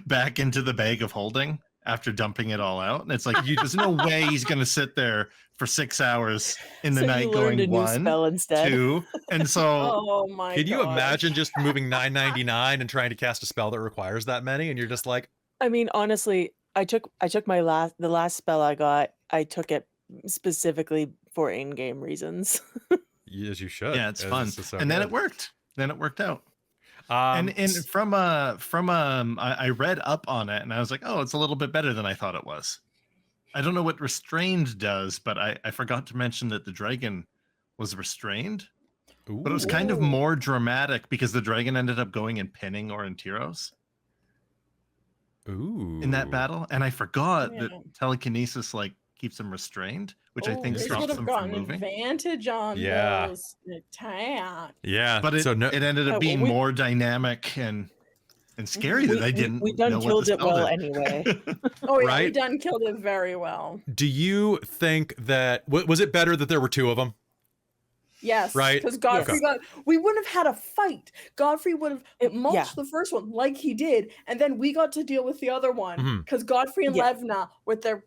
back into the bag of holding after dumping it all out. And it's like, there's no way he's going to sit there for 6 hours in the So night you learned a going new 1, spell instead. 2. And so Oh my god. Can you imagine just moving 999 and trying to cast a spell that requires that many? And you're just like, I mean, honestly, I took the last spell I got, I took it specifically for in-game reasons. as you should. yeah, it's fun. And then it worked. Then it worked out. And from I read up on it and I was like, oh, it's a little bit better than I thought it was. I don't know what restrained does, but I forgot to mention that the dragon was restrained. But it was kind of more dramatic because the dragon ended up going and pinning Aurontiros in that battle. And I forgot that telekinesis keeps them restrained, which I Oh, think this stops would have them from gotten moving. advantage on Yeah. those attacks. Yeah. But it, so no, it ended well, up being we- more dynamic and scary that I didn't we done know what killed the it spell well did. anyway. Oh yeah, we Right? done killed it very well. do you think that was it better that there were two of them? Yes, Right? because Godfrey Okay. we wouldn't have had a fight. Godfrey would have Yeah. mulched the first one like he did, and then we got to deal with the other one Mhm. because Godfrey and Yeah. Levna with their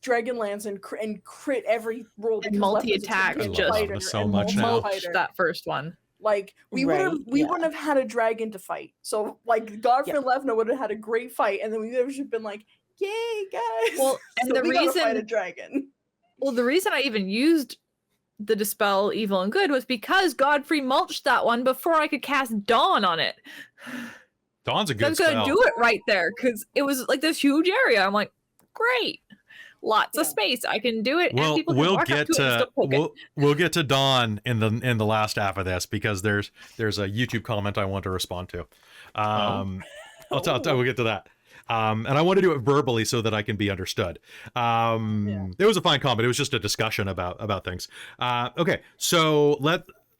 Dragonlance and crit every roll And because Levna's a multi-attack champion just fighter so and much now. multi-fighter. that first one. Like we Right, wouldn't have had a dragon to fight. So like Godfrey and Levna would have had a great fight, and then we would have just been like, "Yay, guys!" Well, and the we gotta fight a reason- dragon. Well, the reason I even used the Dispel Evil and Good was because Godfrey mulched that one before I could cast Dawn on it. Dawn's a I good was gonna spell. do it right there because it was like this huge area. I'm like, great, lots of Yeah. space. I can do it, and We'll people can we'll walk get up to it and to still poke it. we'll get to Dawn in the last half of this because there's a YouTube comment I want to respond to. We'll get to that. And I want to do it verbally so that I can be understood. It was a fine comment. It was just a discussion about things. Okay, so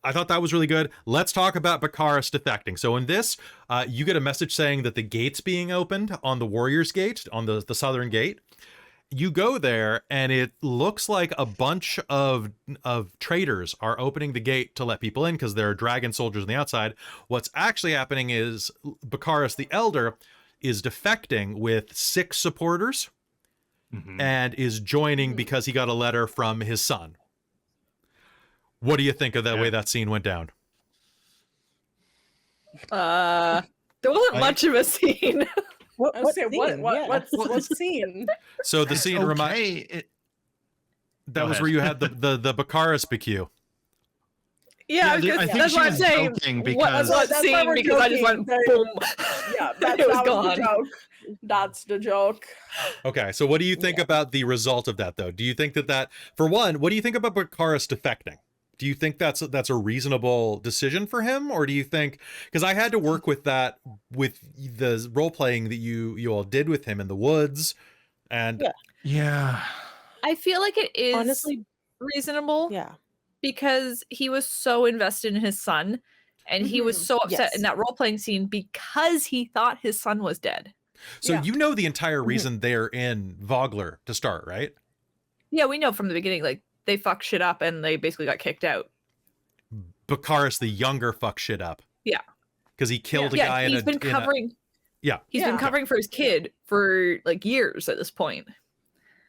I thought that was really good. Let's talk about Bakaris defecting. So in this, you get a message saying that the gate's being opened on the Warrior's Gate, on the southern gate. You go there, and it looks like a bunch of traders are opening the gate to let people in because there are dragon soldiers on the outside. What's actually happening is Bakaris the Elder is defecting with 6 supporters and is joining because he got a letter from his son. What do you think of the way that scene went down? There wasn't much of a scene. What, I was what saying, scene? what's scene? So the scene that Go was ahead. where you had the Bakaris BQ. Yeah, I was I gonna, think that's she what I'm was saying. joking What because- what That's why scene? we're Because I just joking. went boom. Yeah, It that was was gone. the joke. That's the joke. Okay, so what do you think about the result of that, though? Do you think that for one, what do you think about Bakaris defecting? Do you think that's a reasonable decision for him, or do you think, because I had to work with that with the role playing that you all did with him in the woods, and Yeah. I feel like it is Honestly, reasonable yeah. because he was so invested in his son, and he was so upset Yes. in that role playing scene because he thought his son was dead. so Yeah. you know the entire reason they're in Vogler to start, right? Yeah, we know from the beginning, like they fucked shit up and they basically got kicked out. Bakaris the younger fuck shit up. Yeah. Because he killed a Yeah, guy he's been covering. Yeah. He's been Yeah. covering for his kid for like years at this point.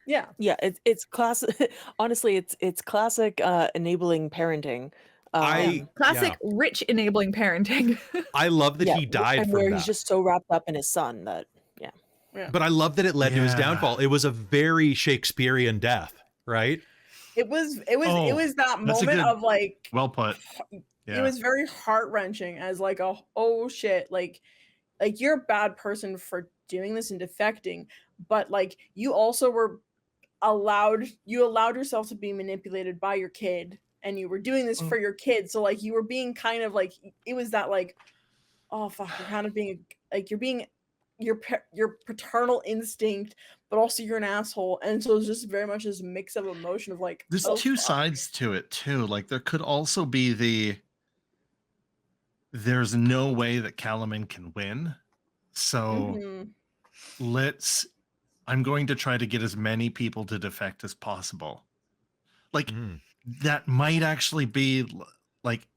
Yeah. Yeah, it's classic. Honestly, it's classic enabling parenting. Classic rich enabling parenting. I love that he died and from where that. he's just so wrapped up in his son that But I love that it led to his Yeah. downfall. It was a very Shakespearean death, right? It was that that's a moment good- of like Well put. Yeah. it was very heart-wrenching as like a oh shit, like you're a bad person for doing this and defecting, but like you also were allowed yourself to be manipulated by your kid, and you were doing this for your kid, so like you were being kind of like, it was that like, oh fuck, you're kind of being like, you're being your paternal instinct, but also you're an asshole, and so it's just very much this mix of emotion of like, There's oh, two fuck. sides to it too. Like there could also be there's no way that Calaman can win. So Mhm. I'm going to try to get as many people to defect as possible. Like that might actually be like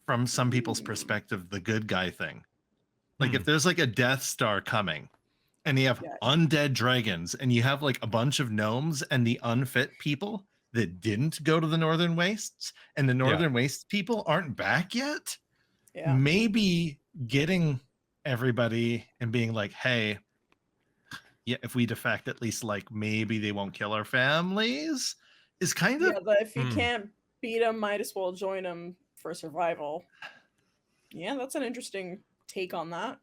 from some people's perspective, the good guy thing. Like if there's like a Death Star coming and you have Yeah. undead dragons and you have like a bunch of gnomes and the unfit people that didn't go to the Northern Wastes, and the Northern Wastes people aren't back yet, Yeah. maybe getting everybody and being like, hey, yeah, if we defect, at least like maybe they won't kill our families is kind of Yeah, but if you can't beat them, might as well join them for survival. Yeah, that's an interesting take on that.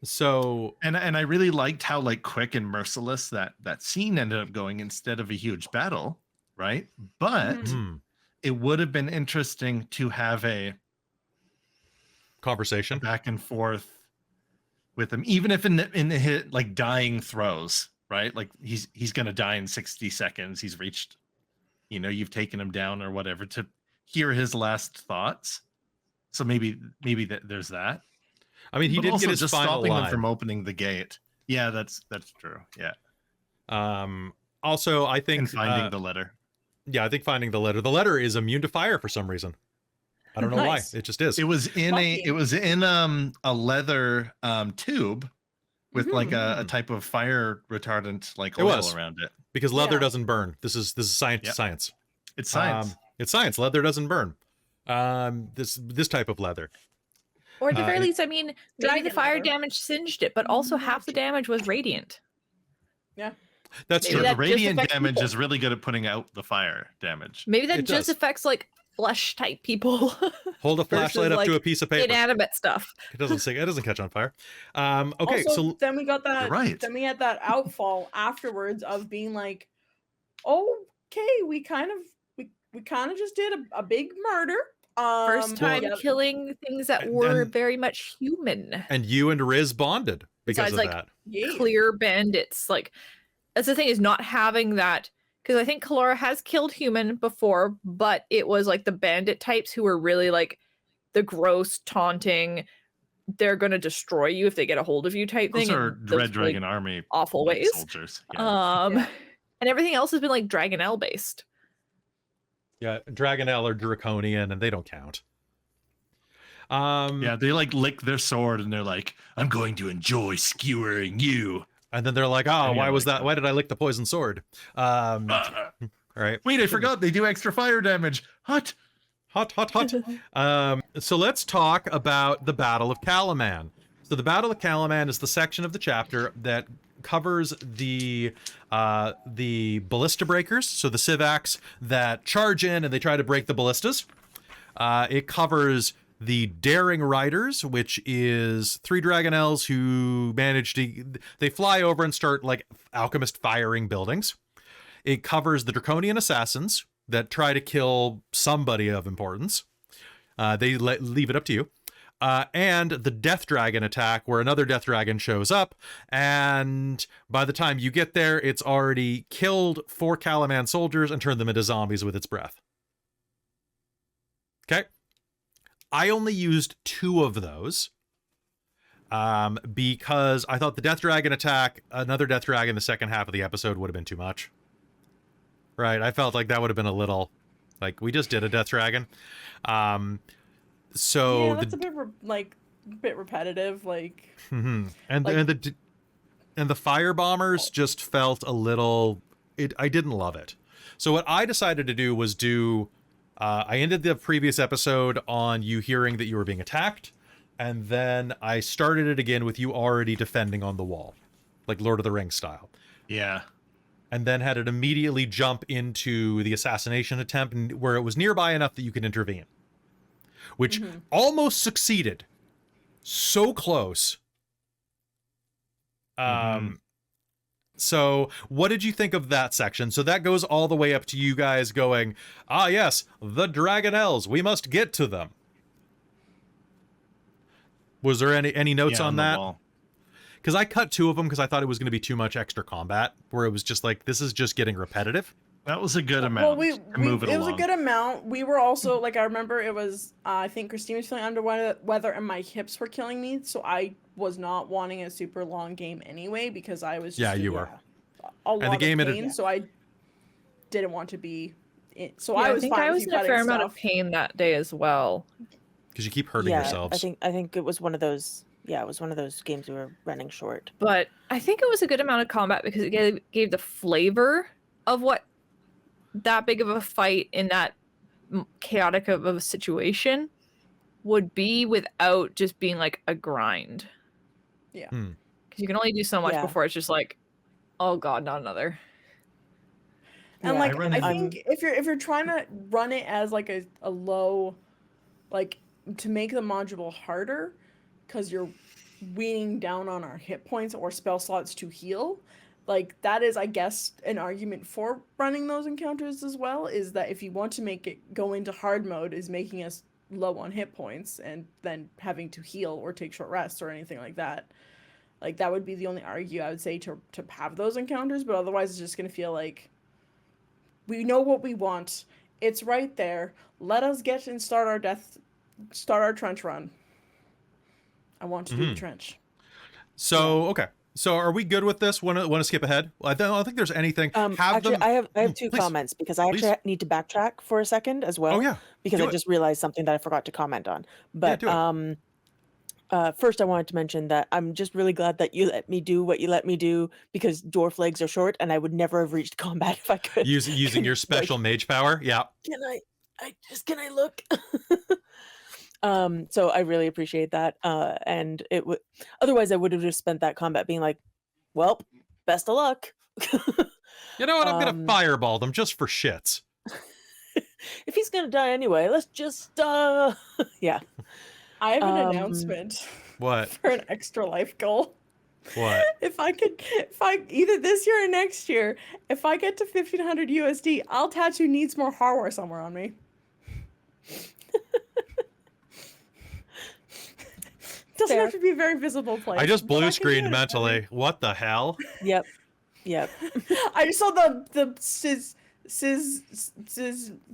So and I really liked how like quick and merciless that scene ended up going instead of a huge battle, right? But it would have been interesting to have a conversation back and forth with them, even if in the hit like dying throes, right? Like he's gonna die in 60 seconds. He's reached, you've taken him down or whatever to hear his last thoughts. So maybe there's that. I mean, he But did also get his just final stopping them line. from opening the gate. Yeah, that's true. Yeah. Also, I think And finding the letter. Yeah, I think finding the letter. The letter is immune to fire for some reason. I don't know Nice. why. It just is. It was in Lucky. a leather tube with like a Mhm. type of fire retardant like It oil was. around it. Because leather Yeah. doesn't burn. This is science. Yep. Science. It's science. It's science. Leather doesn't burn. This type of leather. Or at the very it- least, I mean, maybe the Dragon fire leather. damage singed it, but also half the damage was radiant. Yeah. That's Maybe true. that The just radiant affects damage people. is really good at putting out the fire damage. Maybe that It just does. affects like flesh type people. Hold a versus, flashlight up to like, a piece of paper. Inanimate stuff. It doesn't catch on fire. Okay, Also, so then we got that. You're right. Then we had that outfall afterwards of being like, okay, we kind of just did a big murder. First time yeah, killing things that And- were and- very much human. and you and Riz bonded because Besides, of like, that. yeah. Clear bandits. Like, that's the thing, is not having that, because I think Kelara has killed human before, but it was like the bandit types who were really like the gross, taunting, they're gonna destroy you if they get a hold of you type Those thing. are in those Red Dragon Army awful like, ways. soldiers. Yeah. And everything else has been like Dragonelle based. Yeah, Dragonelle or Draconian, and they don't count. Yeah, they like lick their sword and they're like, I'm going to enjoy skewering you. And then they're like, oh, Yeah, why was like that? that. Why did I lick the poison sword? All right. Wait, I forgot they do extra fire damage. Hot. Hot. So let's talk about the Battle of Kalaman. So the Battle of Kalaman is the section of the chapter that covers the ballista breakers, so the Civacs that charge in and they try to break the ballistas. It covers the Daring Riders, which is 3 Dragonelles who they fly over and start like alchemist firing buildings. It covers the Draconian Assassins that try to kill somebody of importance. They leave it up to you. And the Death Dragon attack, where another Death Dragon shows up, and by the time you get there, it's already killed 4 Calaman soldiers and turned them into zombies with its breath. Okay. I only used 2 of those because I thought the Death Dragon attack, another Death Dragon the second half of the episode would have been too much. Right, I felt like that would have been a little, like, we just did a Death Dragon. So yeah, that's a bit repetitive. Like, and like- the fire bombers just felt a little. I didn't love it. So what I decided to do was I ended the previous episode on you hearing that you were being attacked, and then I started it again with you already defending on the wall, like Lord of the Rings style. Yeah. And then had it immediately jump into the assassination attempt where it was nearby enough that you could intervene, which almost succeeded. So close. So what did you think of that section? So that goes all the way up to you guys going, ah, yes, the Dragonelles, we must get to them. Was there any notes on that? Wall. Because I cut 2 of them because I thought it was going to be too much extra combat, where it was just like, this is just getting repetitive. That was a good amount. well, to move it it along. was a good amount. We were also like, I remember it was. I think Christine was feeling under weather, and my hips were killing me, so I was not wanting a super long game anyway because I was. Just, Yeah, you were. A lot the game of ended- pain, so I didn't want to be. So Yeah, I was. think fine I with was you in a cutting fair amount stuff. of pain that day as well. Because you keep hurting Yeah, yourselves. I think it was one of those. Yeah, it was one of those games we were running short. But I think it was a good amount of combat because it gave the flavor of what that big of a fight in that chaotic of a situation would be without just being like a grind. Yeah. Hmm. Because you can only do so much Yeah. before it's just like, oh god, not another. And Yeah, like I run I in- think if you're trying to run it as like a low, like to make the module harder, because you're weaning down on our hit points or spell slots to heal, like that is, I guess, an argument for running those encounters as well. Is that if you want to make it go into hard mode, is making us low on hit points and then having to heal or take short rests or anything like that. Like that would be the only argue I would say to have those encounters, but otherwise it's just gonna feel like we know what we want. It's right there. Let us get and start our trench run. I want to do the trench. So okay. So are we good with this? Want to skip ahead? Well, I don't think there's anything. Actually, I have two please. comments because I actually need to backtrack for a second as well. Oh yeah. Because I just realized something that I forgot to comment on. But first, I wanted to mention that I'm just really glad that you let me do what you let me do, because dwarf legs are short, and I would never have reached combat if I could. Using your special mage power, yeah. Can I look? So I really appreciate that. And it would, otherwise I would have just spent that combat being like, well, best of luck. You know what? I'm gonna fireball them just for shits. If he's gonna die anyway, let's just yeah. I have an announcement. What? For an extra life goal. What? If I either this year or next year, if I get to 1500 USD, I'll tattoo needs more hardware somewhere on me. Doesn't have to be a very visible place. I just blue screened mentally. What the hell? Yep. I just saw the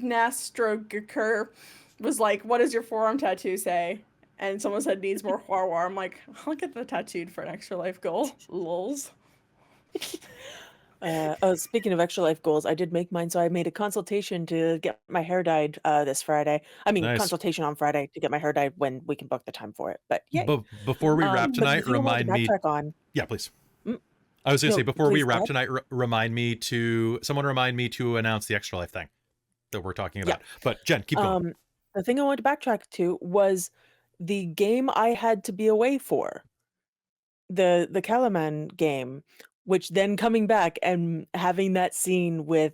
Nastroger was like, what does your forearm tattoo say? And someone said needs more hardware. I'm like, I'll get the tattooed for an extra life goal. Lols. Speaking of extra life goals, I did make mine, so I made a consultation to get my hair dyed this Friday. I mean, consultation on Friday to get my hair dyed when we can book the time for it. But yeah. Before we wrap tonight, remind me. Yeah, please. I was gonna say before we wrap tonight, remind me to announce the extra life thing that we're talking about. Yeah. But Jen, keep going. The thing I wanted to backtrack to was the game I had to be away for, the Calaman game. Which then coming back and having that scene with,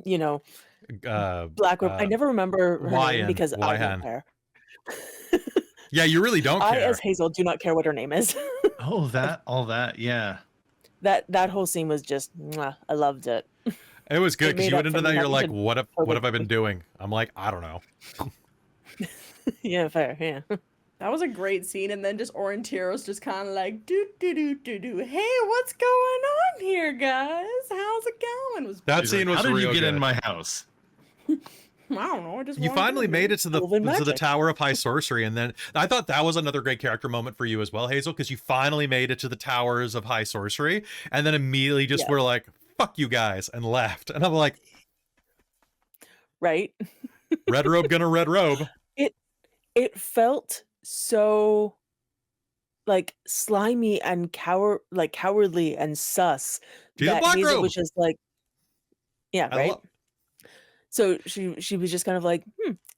Black Robe. I never remember her name because I don't care. Yeah, you really don't care. I, as Hazeal, do not care what her name is. All that, yeah. That whole scene was just, I loved it. It was good because you went into that, you're like, what have I been doing? I'm like, I don't know. Yeah, fair, yeah. That was a great scene, and then just Aurontiros just kind of like, do. Hey, what's going on here, guys? How's it going? That scene was real good. How did you get in my house? I don't know. You finally made it to the Tower of High Sorcery, and then I thought that was another great character moment for you as well, Hazeal, because you finally made it to the Towers of High Sorcery, and then immediately just were like, fuck you guys, and left. And I'm like, right? Red robe gonna red robe. It felt so like slimy and cowardly and sus. She's a black robe. Was just like, yeah, right. So she was just kind of like,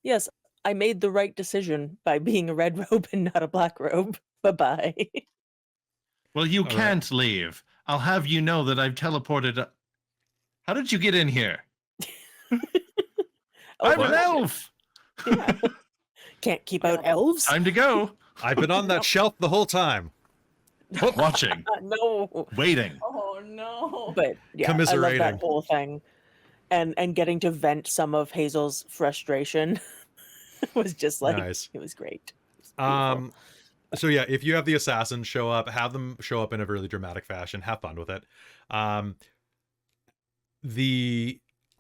yes, I made the right decision by being a red robe and not a black robe. Bye-bye. Well, you can't leave. I'll have you know that I've teleported. How did you get in here? I'm an elf. Yeah. Can't keep out elves. Time to go. I've been on that shelf the whole time. Watching. No. Waiting. Oh, no. But yeah, commiserating. I love that whole thing. And getting to vent some of Hazel's frustration was just like, nice. It was great. It was so yeah, if you have the assassins show up, have them show up in a really dramatic fashion. Have fun with it.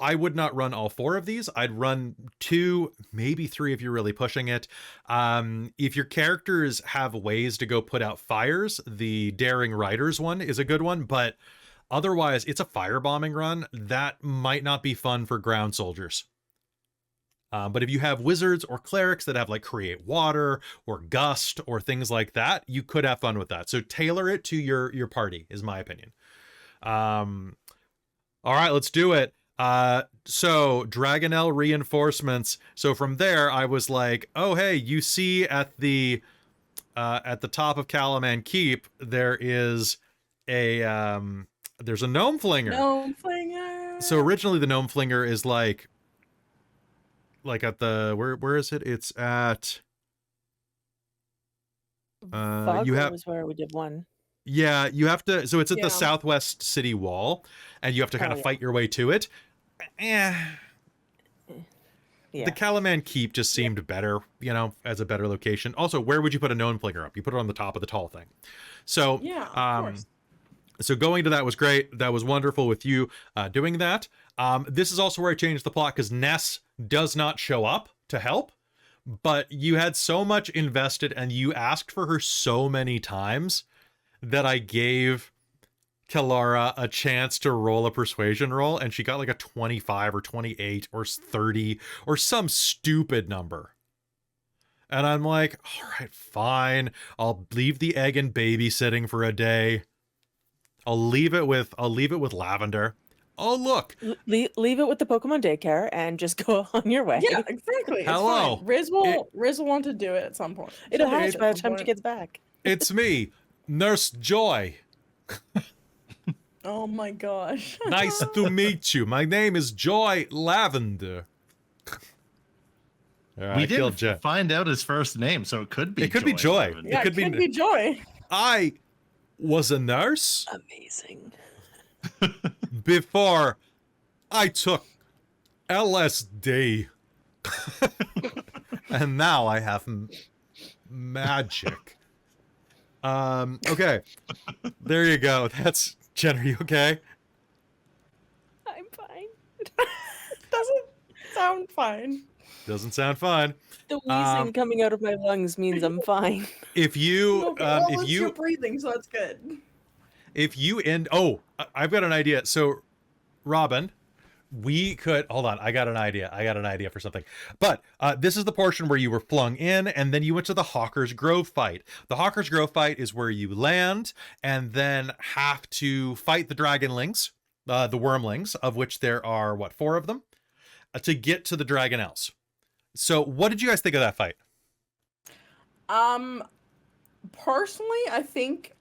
I would not run all 4 of these. I'd run 2, maybe 3 if you're really pushing it. If your characters have ways to go put out fires, the Daring Riders one is a good one, but otherwise it's a firebombing run. That might not be fun for ground soldiers. But if you have wizards or clerics that have like Create Water or Gust or things like that, you could have fun with that. So tailor it to your party is my opinion. All right, let's do it. So Dragonel reinforcements. So from there, I was like, oh, hey, you see at the top of Calaman Keep, there is there's a gnome flinger. Gnome flinger. So originally the gnome flinger is like at the, where is it? It's at, you have was where we did one. Yeah, you have to, so it's at the southwest city wall, and you have to kind of fight your way to it. Yeah. Calaman Keep just seemed better, you know, as a better location. Also, where would you put a gnome flinger up? You put it on the top of the tall thing. So, Yeah, of course. so going to that was great. That was wonderful with you doing that. This is also where I changed the plot because Ness does not show up to help, but you had so much invested and you asked for her so many times that I gave Kelara a chance to roll a persuasion roll, and she got like a 25 or 28 or 30 or some stupid number. And I'm like, all right, fine. I'll leave the egg and babysitting for a day. I'll leave it with Lavender. Oh, look. Leave it with the Pokemon daycare and just go on your way. Yeah, exactly. It's Hello. fine. Riz will want to do it at some point. It'll She'll do it hatch at by the some time she point. gets back. It's me, Nurse Joy. Oh my gosh. Nice to meet you. My name is Joy Lavender. We didn't find out his first name, so it could be. It could be Joy. Lavender. Yeah, could it be- be Joy. I was a nurse Amazing. before I took LSD. And now I have magic. Okay. There you go. That's Jen, are you okay? I'm fine. Doesn't sound fine. Doesn't sound fine. The wheezing coming out of my lungs means I'm fine. If you Okay, well, if it's you your breathing, so that's good. if you end I've got an idea. So Robin, we could hold on. I got an idea for something. But this is the portion where you were flung in, and then you went to the Hawker's Grove fight. The Hawker's Grove fight is where you land and then have to fight the Dragonlings, the Wormlings, of which there are 4 of them, to get to the Dragonelles. So, what did you guys think of that fight? Personally, I think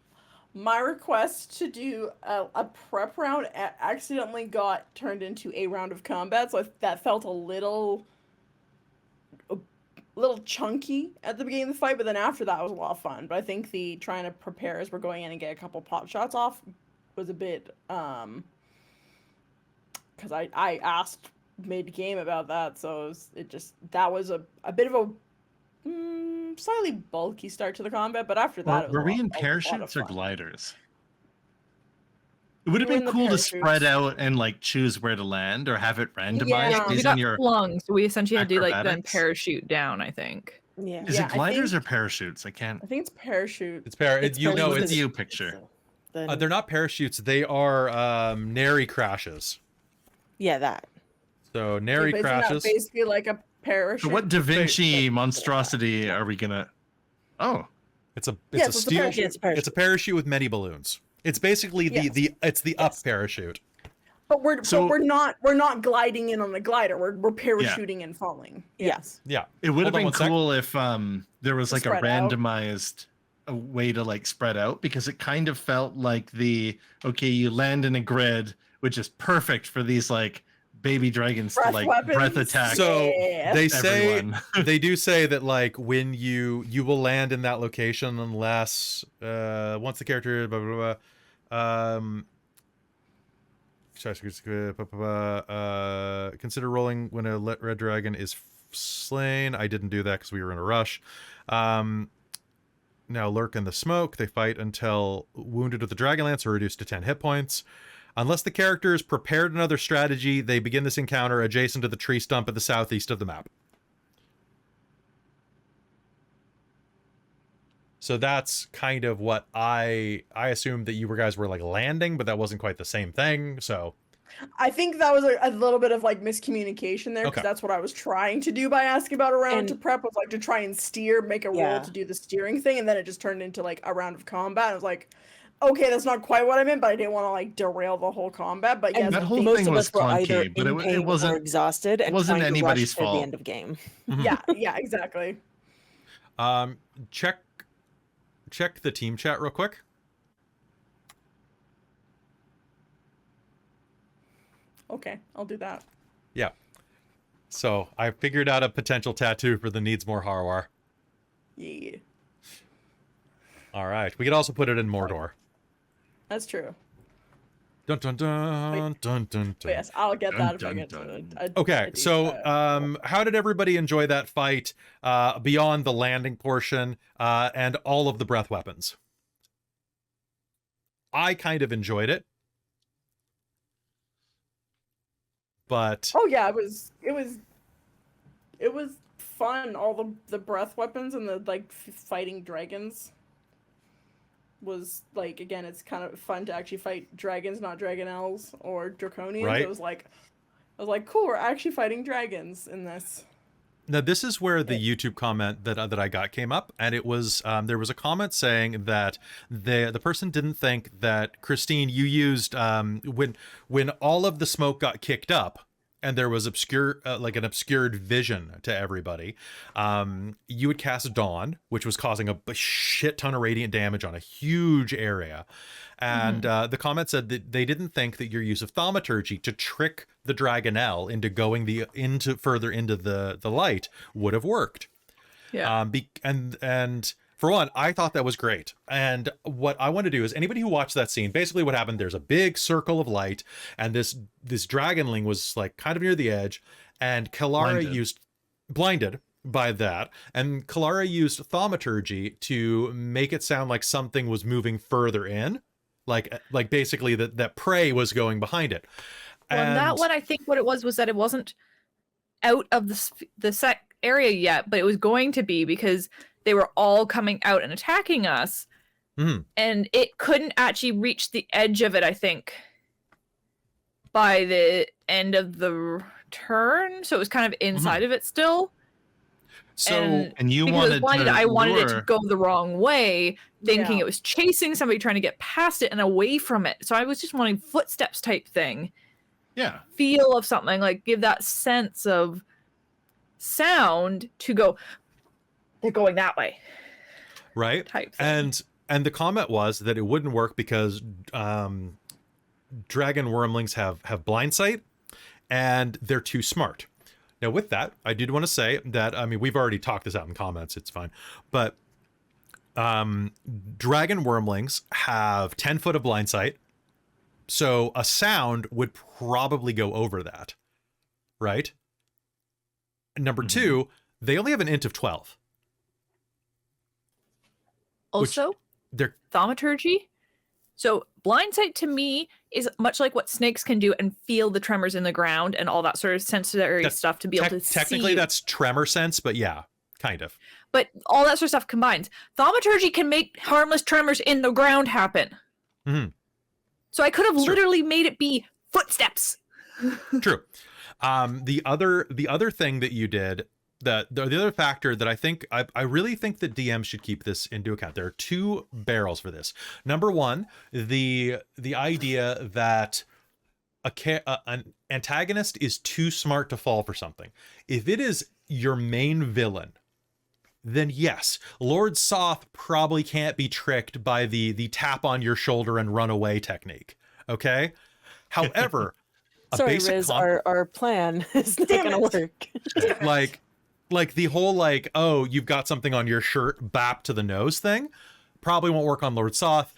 my request to do a prep round accidentally got turned into a round of combat, so that felt a little chunky at the beginning of the fight, but then after that was a lot of fun. But I think the trying to prepare as we're going in and get a couple pot shots off was a bit because I asked mid-game about that, so that was a bit of a slightly bulky start to the combat, but after that, Were we in parachutes or gliders? It would have been cool to spread out and like choose where to land or have it randomized Yeah. We based got on your. flung, so we essentially had to like then acrobatics? parachute down, I think. Yeah. Is Yeah, it I gliders think- or parachutes? I can't. I think it's parachute. It's It's know What's it's the you picture? they're not parachutes. They are nary crashes. Yeah, that. So nary But isn't that crashes. basically like a parachute. So what Da Vinci monstrosity are we gonna? Oh, It's a Yeah, it's so a it's a steel. parachute. It's a parachute. It's a parachute with many balloons. It's basically the Yes. up Yes. parachute. But we're not gliding in on the glider. We're parachuting and falling. Yes. Yeah. it would have Hold on been 1 sec. cool if there was like a Spread out. randomized way to like spread out, because it kind of felt like you land in a grid, which is perfect for these like baby dragons to Breath like weapons. breath attack. So Yeah. they say everyone. they do say that like when you will land in that location unless once the character blah blah blah consider rolling when a red dragon is slain. I didn't do that because we were in a rush. Now lurk in the smoke. They fight until wounded with the Dragonlance are reduced to 10 hit points. Unless the character is prepared another strategy, they begin this encounter adjacent to the tree stump at the southeast of the map. So that's kind of what I assumed that you guys were like landing, but that wasn't quite the same thing. So I think that was a little bit of like miscommunication there, because Okay. that's what I was trying to do by asking about a round And- to prep, was like to try and steer, make a roll Yeah. to do the steering thing, and then it just turned into like a round of combat. I was like, okay, that's not quite what I meant, but I didn't want to like derail the whole combat. But And yes, that I whole think- most thing of was us were either clunky, but in it pain wasn't- or exhausted and wasn't trying to anybody's rush to fault. the end of game. yeah, exactly. check the team chat real quick. Okay, I'll do that. Yeah. So I figured out a potential tattoo for the needs more Harwar. Yeah, All right. We could also put it in Mordor. that's true. Dun dun dun dun dun But dun. yes, I'll get Dun, that if I dun, get to dun. Okay, a so detail. how did everybody enjoy that fight beyond the landing portion and all of the breath weapons? I kind of enjoyed it, but Oh yeah, it was fun. All the breath weapons and the like fighting dragons was like, again, it's kind of fun to actually fight dragons, not dragonels or draconians. Right. I was like, cool, we're actually fighting dragons in this. now this is where the YouTube comment that I got came up, and it was there was a comment saying that the person didn't think that, Christine, you used when all of the smoke got kicked up and there was like an obscured vision to everybody, you would cast Dawn, which was causing a shit ton of radiant damage on a huge area. And the comment said that they didn't think that your use of thaumaturgy to trick the Dragonel into going further into the light would have worked. Yeah. And for one, I thought that was great. And what I want to do is, anybody who watched that scene, basically what happened, there's a big circle of light, and this dragonling was like kind of near the edge, and Kelara blinded by that, and Kelara used thaumaturgy to make it sound like something was moving further in, like basically that prey was going behind it. Well, and that one, I think what it was that it wasn't out of the area yet, but it was going to be, because they were all coming out and attacking us, and it couldn't actually reach the edge of it, I think, by the end of the turn, so it was kind of inside of it still. So, and you because wanted I wanted it to lure- go the wrong way, thinking Yeah. it was chasing somebody, trying to get past it and away from it. So I was just wanting footsteps type thing. Yeah. Feel of something, like give that sense of sound to go, they're going that way. Right. Type thing. And the comment was that it wouldn't work because dragon wormlings have blind sight and they're too smart. Now, with that, I did want to say that, I mean, we've already talked this out in comments, it's fine, but dragon wormlings have 10 foot of blind sight, so a sound would probably go over that, right? Number two, they only have an int of 12. Also, They're thaumaturgy. So blind sight to me is much like what snakes can do and feel the tremors in the ground and all that sort of sensory stuff to be able to see. Technically, that's tremor sense, but yeah, kind of. But all that sort of stuff combines. Thaumaturgy can make harmless tremors in the ground happen. So I could have literally made it be footsteps. True. The other thing that you did, the other factor that I really think that DMs should keep this into account. There are two barrels for this. Number one, the idea that an antagonist is too smart to fall for something. If it is your main villain, then yes, Lord Soth probably can't be tricked by the tap on your shoulder and run away technique. Okay. However, Sorry, Riz, our plan is not going to work. like the whole oh, you've got something on your shirt, bap to the nose thing, probably won't work on Lord Soth,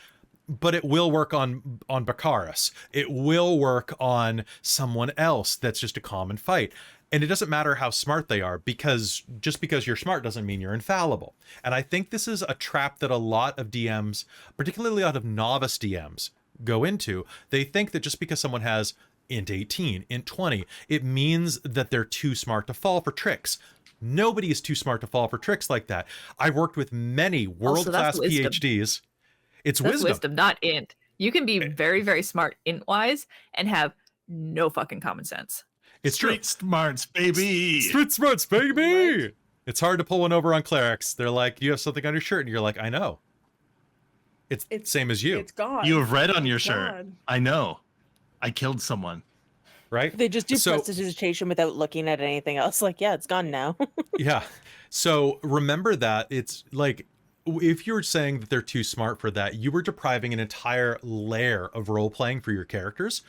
but it will work on Bakaris. It will work on someone else that's just a common fight. And it doesn't matter how smart they are, because just because you're smart doesn't mean you're infallible. And I think this is a trap that a lot of DMs, particularly a lot of novice DMs, go into. They think that just because someone has int 18, int 20, it means that they're too smart to fall for tricks. Nobody is too smart to fall for tricks like that. I've worked with many world-class PhDs. It's that's wisdom, not int. You can be very, very smart int-wise and have no fucking common sense. It's Street smarts, baby. Street smarts, baby. Right. It's hard to pull one over on clerics. They're like, you have something on your shirt, and you're like, I know. It's same as you. It's God. You have red on your shirt. God. I know. I killed someone. Right? They just do prestidigitation without looking at anything else. Like, yeah, it's gone now. Yeah. So remember that it's like, if you're saying that they're too smart for that, you were depriving an entire layer of role playing for your characters.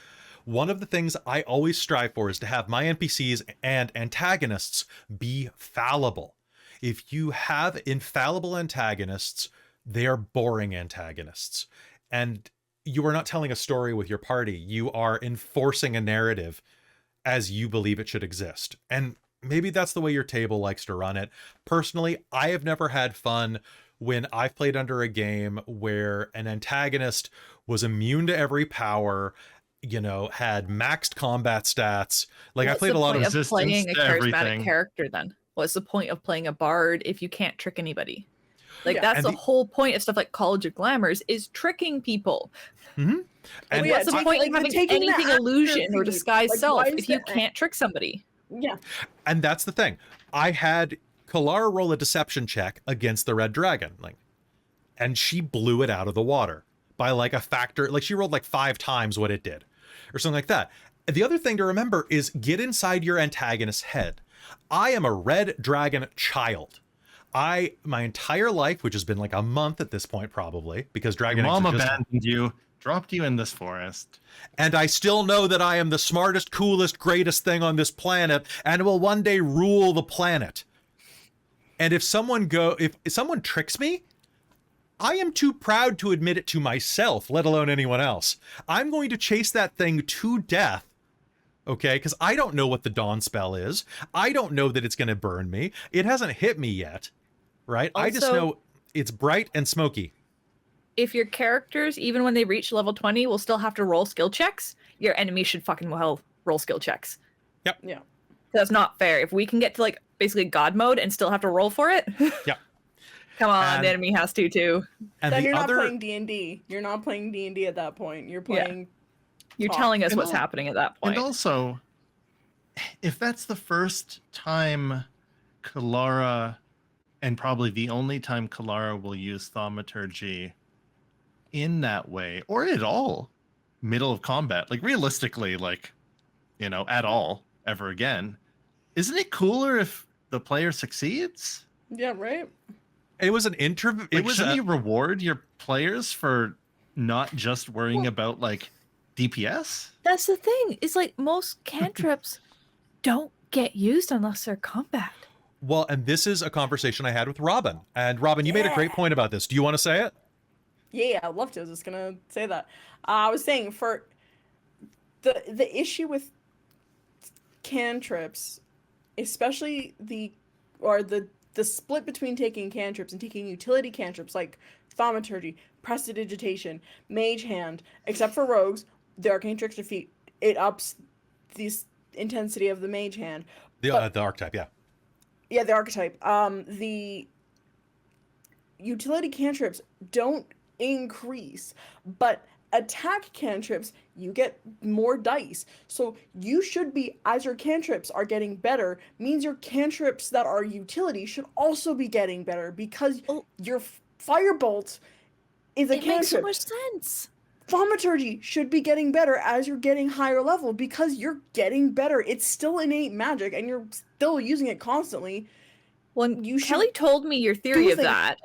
One of the things I always strive for is to have my NPCs and antagonists be fallible. If you have infallible antagonists, they are boring antagonists. And you are not telling a story with your party. You are enforcing a narrative as you believe it should exist. And maybe that's the way your table likes to run it. Personally, I have never had fun when I've played under a game where an antagonist was immune to every power, you know, had maxed combat stats. Like I What's played the a lot point of of playing a resistance to charismatic everything. character then? What's the point of playing a bard if you can't trick anybody? Like Yeah. that's And the the- whole point of stuff like College of Glamours is tricking people. Mhm. And yeah, What's the taking- point like, of having taking the anything actor illusion or feed. disguise Like, self why is if you the- can't trick somebody? Yeah. And that's the thing. I had Kelara roll a deception check against the red dragon, like, and she blew it out of the water by like a factor. Like she rolled like 5 times what it did, or something like that. The other thing to remember is get inside your antagonist's head. I am a red dragon child. My entire life, which has been like a month at this point, probably because Your dragon eggs mom are just, abandoned you, dropped you in this forest. and I still know that I am the smartest, coolest, greatest thing on this planet and will one day rule the planet. And if someone tricks me, I am too proud to admit it to myself, let alone anyone else. I'm going to chase that thing to death. Okay, because I don't know what the dawn spell is. I don't know that it's going to burn me. It hasn't hit me yet, right? I just Also- know it's bright and smoky. If your characters, even when they reach level 20, will still have to roll skill checks, your enemy should fucking well roll skill checks. Yeah. That's not fair. If we can get to like basically God mode and still have to roll for it, Yep. come on, And- the enemy has to too. And Then the you're other, not playing D&D. You're not playing D&D at that point. You're Yeah. playing You're Talk. telling us And what's al- happening at that point. And also, if that's the first time Kelara, and probably the only time Kelara will use thaumaturgy in that way, or at all, middle of combat, like realistically, like, you know, at all, ever again, isn't it cooler if the player succeeds? Yeah, right? it was an interview. Like, shouldn't you reward your players for not just worrying Well- about like DPS? That's the thing. Is like most cantrips don't get used unless they're combat. Well, and this is a conversation I had with Robin. And Robin, you made a great point about this. Do you want to say it? Yeah, I'd love to. I was just gonna say that. I was saying for the issue with cantrips, especially the split between taking cantrips and taking utility cantrips like thaumaturgy, prestidigitation, mage hand, except for rogues, the arcane trickster feat, it ups the intensity of the mage hand. The But- archetype, yeah. Yeah, the archetype. The utility cantrips don't increase, but attack cantrips, you get more dice. So you should be, as your cantrips are getting better, means your cantrips that are utility should also be getting better because Oh. your firebolt is a It makes so cantrip. much sense. Thaumaturgy should be getting better as you're getting higher level because you're getting better. It's still innate magic and you're still using it constantly. When You should Kelly told me your theory do of things that,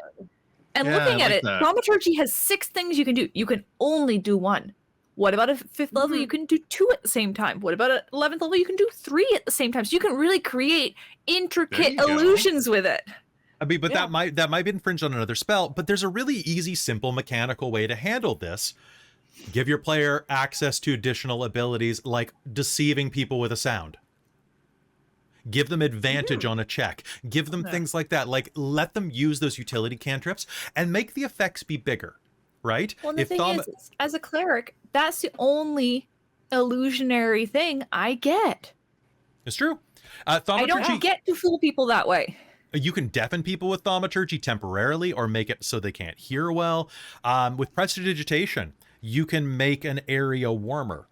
and Yeah, looking I at like it, that. thaumaturgy has 6 things you can do. You can only do 1. What about a 5th level? You can do 2 at the same time. What about an 11th level? You can do 3 at the same time. So you can really create intricate you go. illusions with it. I mean, but Yeah. that might be infringed on another spell, but there's a really easy, simple mechanical way to handle this. Give your player access to additional abilities like deceiving people with a sound. Give them advantage on a check. Give them Yeah. things like that. Like let them use those utility cantrips and make the effects be bigger, right? Well, the If thing Thauма- is, as a cleric, that's the only illusionary thing I get. It's true. I don't Thaumaturgy, get to fool people that way. you can deafen people with thaumaturgy temporarily or make it so they can't hear well. With prestidigitation, you can make an area warmer,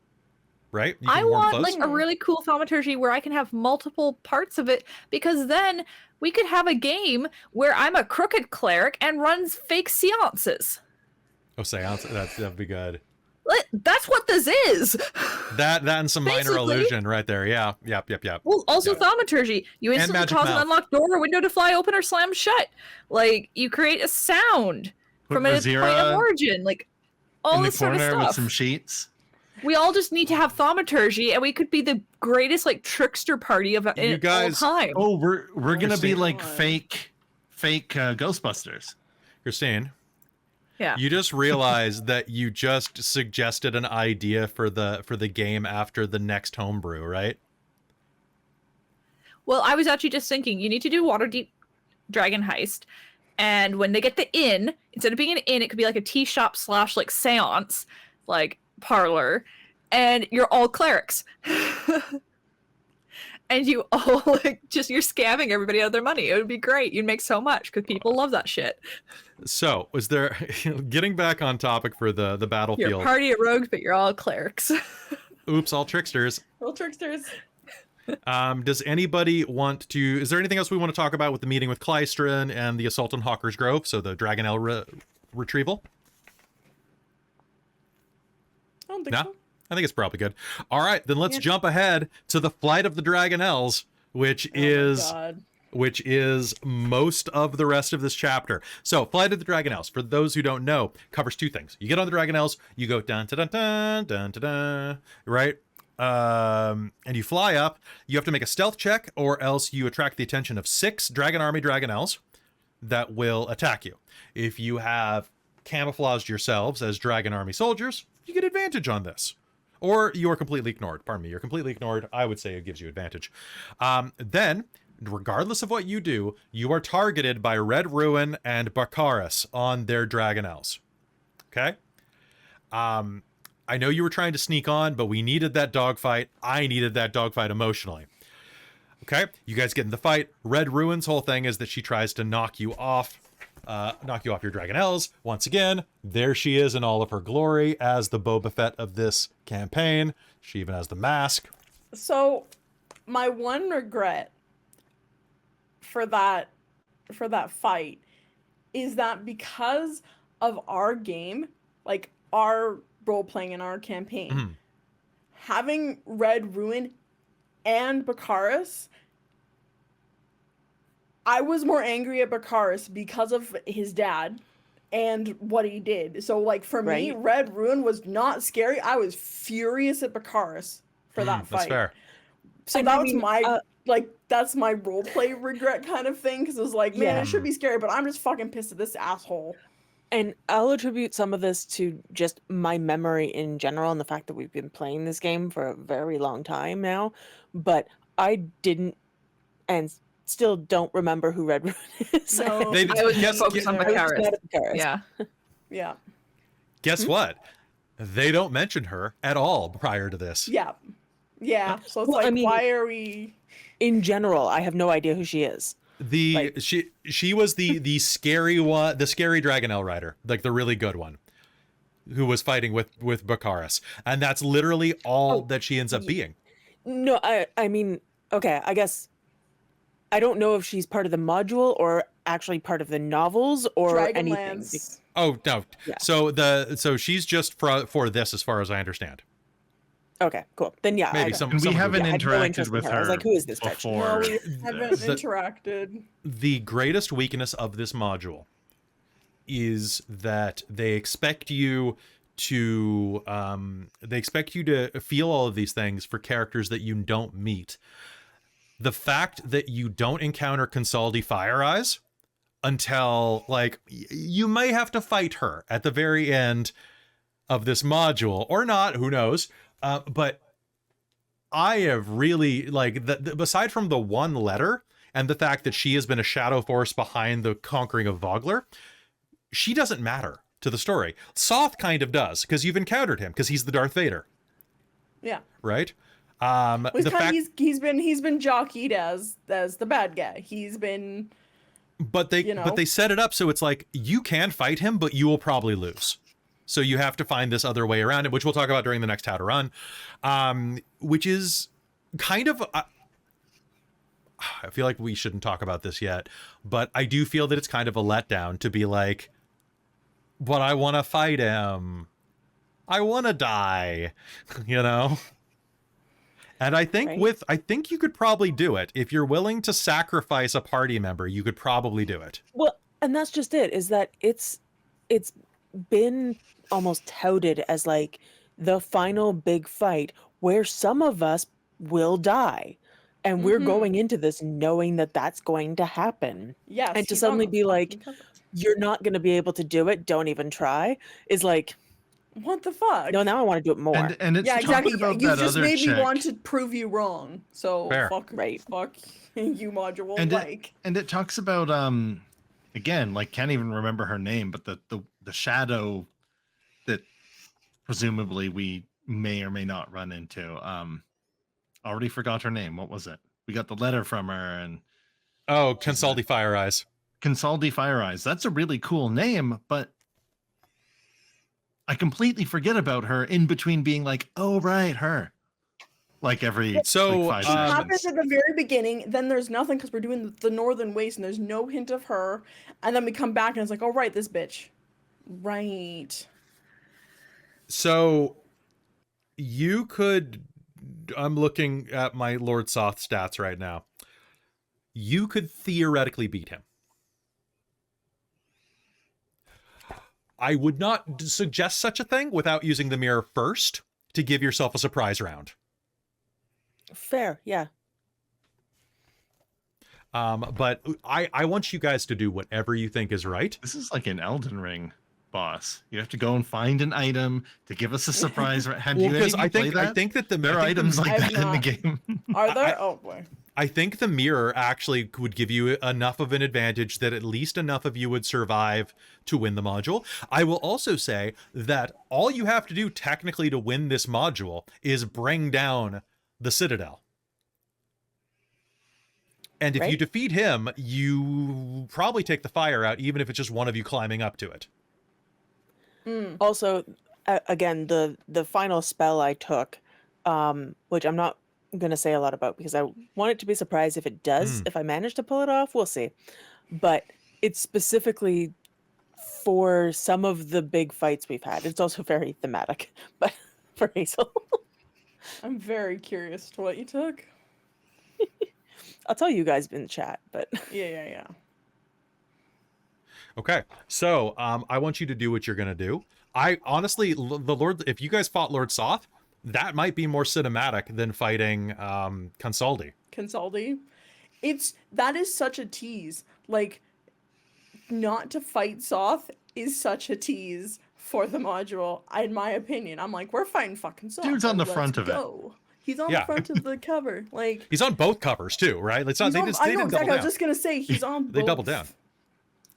right? You I can warm want close. like a really cool thaumaturgy where I can have multiple parts of it because then we could have a game where I'm a crooked cleric and runs fake seances. Oh, seance. That'd be good. That's what this is. That and some minor Basically- illusion right there. Yeah. Yep. Well, also Yeah. thaumaturgy. You And instantly magic cause an mouth. unlocked door or window to fly open or slam shut. Like you create a sound Put from a point Rizira of origin. Like all in the this sort of corner with stuff. some sheets. We all just need to have thaumaturgy, and we could be the greatest like trickster party of You guys- all time. Oh, we're gonna be Christine. like fake Ghostbusters. Christine, Yeah. You just realized that you just suggested an idea for the game after the next homebrew, right? Well, I was actually just thinking you need to do Waterdeep Dragon Heist, and when they get the inn, instead of being an inn, it could be like a tea shop / like seance, like parlor, and you're all clerics. And you all like you're scamming everybody out of their money. It would be great. You'd make so much because people love that shit. So, was there getting back on topic for the battlefield? You're a party of rogues, but you're all clerics. Oops, all tricksters. All tricksters. Does anybody want to? Is there anything else we want to talk about with the meeting with Clystron and the assault on Hawker's Grove? So the Dragonel retrieval. I don't think No? so. I think it's probably good. All right, then let's jump ahead to the Flight of the Dragonels, which is most of the rest of this chapter. So, Flight of the Dragonels, for those who don't know, covers two things. You get on the Dragonels, you go dun dun dun dun dun dun, right? And you fly up. You have to make a stealth check, or else you attract the attention of 6 Dragon Army Dragonels that will attack you. If you have camouflaged yourselves as Dragon Army soldiers, you get advantage on this. Or you are completely ignored. Pardon me, you're completely ignored. I would say it gives you advantage. Then, regardless of what you do, you are targeted by Red Ruin and Bakaris on their Dragonels. Okay? I know you were trying to sneak on, but we needed that dogfight. I needed that dogfight emotionally. Okay? You guys get in the fight. Red Ruin's whole thing is that she tries to knock you off your Dragonels. Once again, there she is in all of her glory as the Boba Fett of this campaign. She even has the mask. So, my one regret for that fight is that because of our game, like our role playing in our campaign, having Red Ruin and Bakaris, I was more angry at Bakaris because of his dad and what he did. So, like, for me, Red Ruin was not scary. I was furious at Bakaris for that fight. That's fair. So that was my, that's my roleplay regret kind of thing. Because it was like, man, it should be scary, but I'm just fucking pissed at this asshole. And I'll attribute some of this to just my memory in general and the fact that we've been playing this game for a very long time now. But I didn't, and still don't remember who Red Ruin is. No. I was just focused on Bakaris. Yeah. Yeah. Guess what? They don't mention her at all prior to this. Yeah. Yeah. So it's Well, like, I mean, why are we... In general, I have no idea who she is. She was the scary one, the scary Dragonel rider, like the really good one, who was fighting with Bakaris, and that's literally all that she ends up being. No, I mean, okay, I guess I don't know if she's part of the module or actually part of the novels or anything. Dragonlance. Oh no, Yeah. So she's just for this, as far as I understand. Okay, cool. Then yeah, Maybe And we haven't I had no interacted interest in with her. her. I was like, who is this bitch? before. No, we haven't interacted. The greatest weakness of this module is that they expect you to feel all of these things for characters that you don't meet. The fact that you don't encounter Consaldi Fire Eyes until, like, you may have to fight her at the very end of this module, or not, who knows. But I have really, like, aside from the one letter and the fact that she has been a shadow force behind the conquering of Vogler, she doesn't matter to the story. Soth kind of does, because you've encountered him, because he's the Darth Vader. Yeah. Right? Well, he's been jockeyed as the bad guy. He's been... But they set it up so it's like, you can fight him, but you will probably lose. So you have to find this other way around it, which we'll talk about during the next How to Run, which is kind of... I feel like we shouldn't talk about this yet, but I do feel that it's kind of a letdown to be like, but I want to fight him. I want to die, you know? And I think I think you could probably do it. If you're willing to sacrifice a party member, you could probably do it. Well, and that's just it, is that it's been almost touted as like the final big fight where some of us will die. And we're going into this knowing that that's going to happen. Yes. And to suddenly be like, you're not going to be able to do it, don't even try, is like, What the fuck? no, now I want to do it more. And it's Yeah, exactly. talking about You that just other made me chick. want to prove you wrong. So Fair. fuck you module. And it talks about again, like can't even remember her name, but the shadow that presumably we may or may not run into. Already forgot her name. What was it? We got the letter from her and Oh, Consaldi Fire Eyes. Consaldi Fire Eyes. That's a really cool name, but I completely forget about her in between being like, oh right, her. Like every So, like 5 It happens seconds. at the very beginning, then there's nothing because we're doing the Northern Waste and there's no hint of her. And then we come back and it's like, oh right, this bitch. Right. So you could, I'm looking at my Lord Soth stats right now. You could theoretically beat him. I would not suggest such a thing without using the mirror first to give yourself a surprise round. Fair, yeah. But I want you guys to do whatever you think is right. This is like an Elden Ring boss. You have to go and find an item to give us a surprise. Have Well, you because any play that? I think that There are items like I've that in the not. game. Are there? Oh boy. I think the mirror actually would give you enough of an advantage that at least enough of you would survive to win the module. I will also say that all you have to do technically to win this module is bring down the Citadel. And if you Right. defeat him, you probably take the fire out, even if it's just one of you climbing up to it. Also, again, the final spell I took, which I'm not going to say a lot about because I want it to be surprised if it does. If I manage to pull it off, we'll see. But it's specifically for some of the big fights we've had. It's also very thematic, but for Hazeal. I'm very curious to what you took. I'll tell you guys in the chat, but Yeah. Okay, so I want you to do what you're gonna do. I honestly, the Lord, if you guys fought Lord Soth, that might be more cinematic than fighting Consaldi. Consaldi. That is such a tease. Like, not to fight Soth is such a tease for the module, in my opinion. I'm like, we're fighting fucking Soth. Dude's on the let's front of it. go. He's on Yeah. the front of the cover. Like, He's on both covers too, right? It's not he's they on, just I they know didn't double exactly. I was down. just gonna say he's on. They both. doubled down.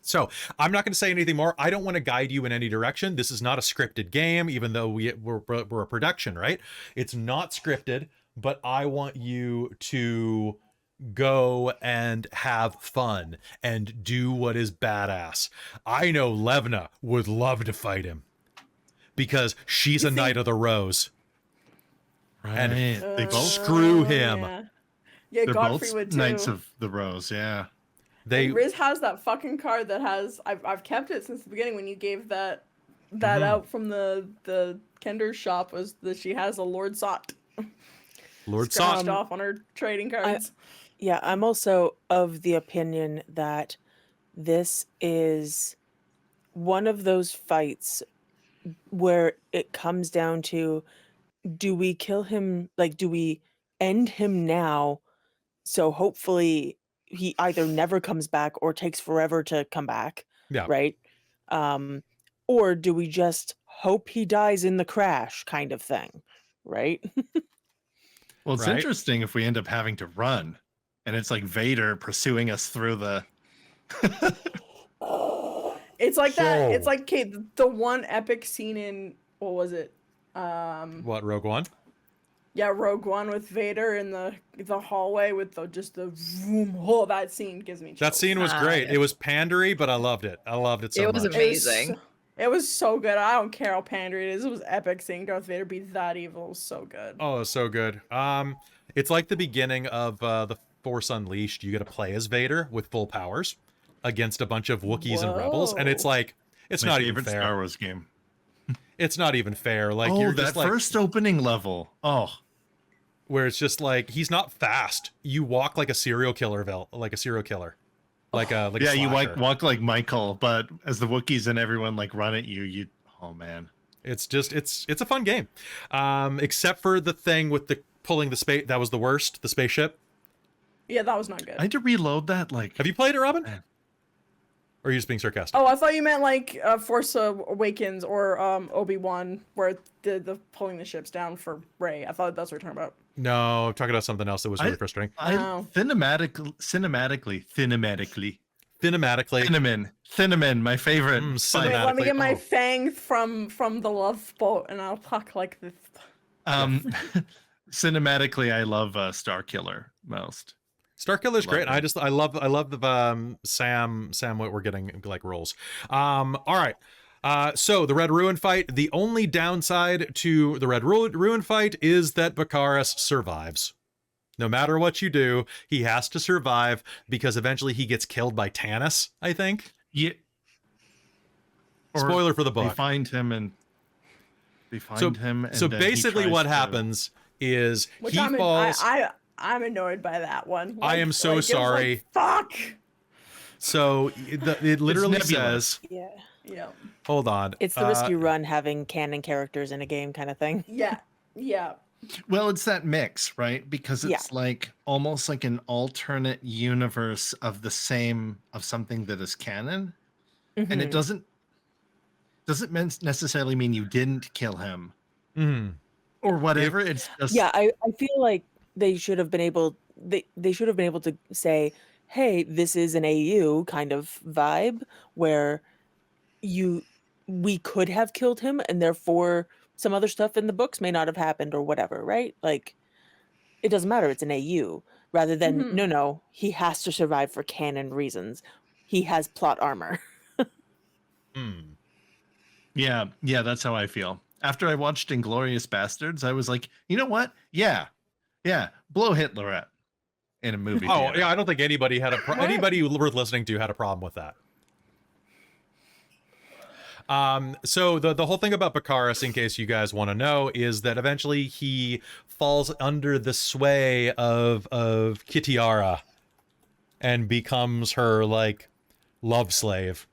So I'm not going to say anything more. I don't want to guide you in any direction. This is not a scripted game, even though we're a production, right? It's not scripted, but I want you to go and have fun and do what is badass. I know Levna would love to fight him because she's a Knight of the Rose. And They both screw him. Yeah, they're Godfrey both would too. Knights of the Rose, yeah. They Riz has that fucking card that has. I've kept it since the beginning when you gave that out from the Kender shop. Was that she has a Lord Sot Lord scratched Soth. off on her trading cards. yeah, I'm also of the opinion that this is one of those fights where it comes down to, do we kill him? Like, do we end him now? So hopefully he either never comes back or takes forever to come back. Yeah. Right. Or do we just hope he dies in the crash kind of thing? Right. Well, it's Right. interesting if we end up having to run and it's like Vader pursuing us through the It's like that. It's Oh. like the one epic scene in what was it? What, Rogue One? Yeah, Rogue One with Vader in the hallway with the vroom. Oh, that scene gives me chills. That scene was great. yeah. It was pandery, but I loved it. I loved it so It was much. amazing. It was so good. I don't care how pandery it is. It was epic seeing Darth Vader be that evil. It was so good. Oh, so good. It's like the beginning of the Force Unleashed. You get to play as Vader with full powers against a bunch of Wookiees and rebels, and it's Whoa. like it's my not even favorite fair. Star Wars game. It's not even fair. Like Oh, you're that just like first opening level. Oh, where it's just like he's not fast. You walk like a serial killer, like a serial killer, like a yeah, you slasher. walk like Michael, but as the Wookiees and everyone like run at you, oh man. It's just it's a fun game, except for the thing with the pulling the space. That was the worst. The spaceship. Yeah, that was not good. I had to reload that. Like, Have you played it, Robin? Man. Or are you just being sarcastic? Oh, I thought you meant like Force Awakens or Obi-Wan, where the pulling the ships down for Rey. I thought that's what you're talking about. No, I'm talking about something else that was really frustrating. Wow. Cinematically. Cinnamon, my favorite. Cinematic. Wait, let me get my Oh. fang from the love boat, and I'll talk like this. Cinematically, I love Starkiller most. Starkiller's Love great. him. I love the Sam what we're getting like rolls. All right. So the Red Ruin fight, the only downside to the Red Ruin fight is that Bakaris survives. No matter what you do, he has to survive because eventually he gets killed by Tanis, I think. Yeah. Or Spoiler for the They book. find him and So then basically he what tries to- happens is Which he falls. I'm annoyed by that one. I am so it was sorry. Fuck. So it literally nebulous. says, Yeah. Yeah. hold on. It's the risky run having canon characters in a game kind of thing. Yeah. Yeah. Well, it's that mix, right? Because it's like almost like an alternate universe of something that is canon, and it doesn't necessarily mean you didn't kill him or whatever. It's just I feel like they should have been able they should have been able to say, hey, this is an AU kind of vibe where we could have killed him and therefore some other stuff in the books may not have happened or whatever, right? Like, it doesn't matter, it's an AU, rather than no, he has to survive for canon reasons. He has plot armor. Yeah, that's how I feel. After I watched Inglourious Bastards, I was like, you know what? Yeah, blow Hitler up in a movie. Oh theater. yeah, I don't think anybody had anybody worth listening to had a problem with that. So the whole thing about Bakaris, in case you guys want to know, is that eventually he falls under the sway of Kelara and becomes her like love slave.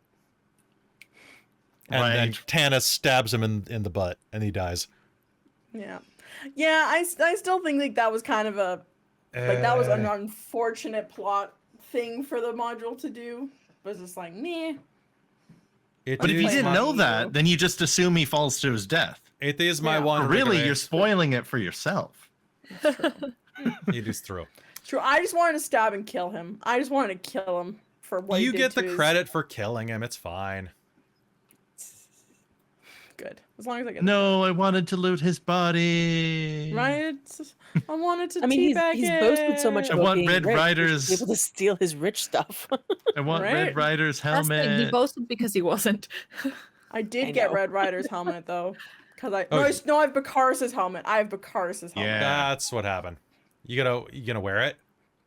And then Tanis stabs him in the butt and he dies. Yeah. Yeah, I still think like that was kind of that was an unfortunate plot thing for the module to do. It was just like, meh. But if you didn't know that, then you just assume he falls to his death. It is my one. Really, you're spoiling it for yourself. You just throw. True. I just wanted to stab and kill him. I just wanted to kill him for what he You did get to the his... credit for killing him. It's fine. Good. As long as I get No, I wanted to loot his body. Right? I wanted to I mean, teabag he's boasted so much I about want being Red rich. Riders- He should be able to steal his rich stuff. I want Red Rider's That's the thing, helmet. he boasted because he wasn't. I did I get know. Red Rider's helmet though. Because I Oh, no, I have Bakaris' helmet. I have Bakaris' helmet. Yeah. That's what happened. You gonna wear it?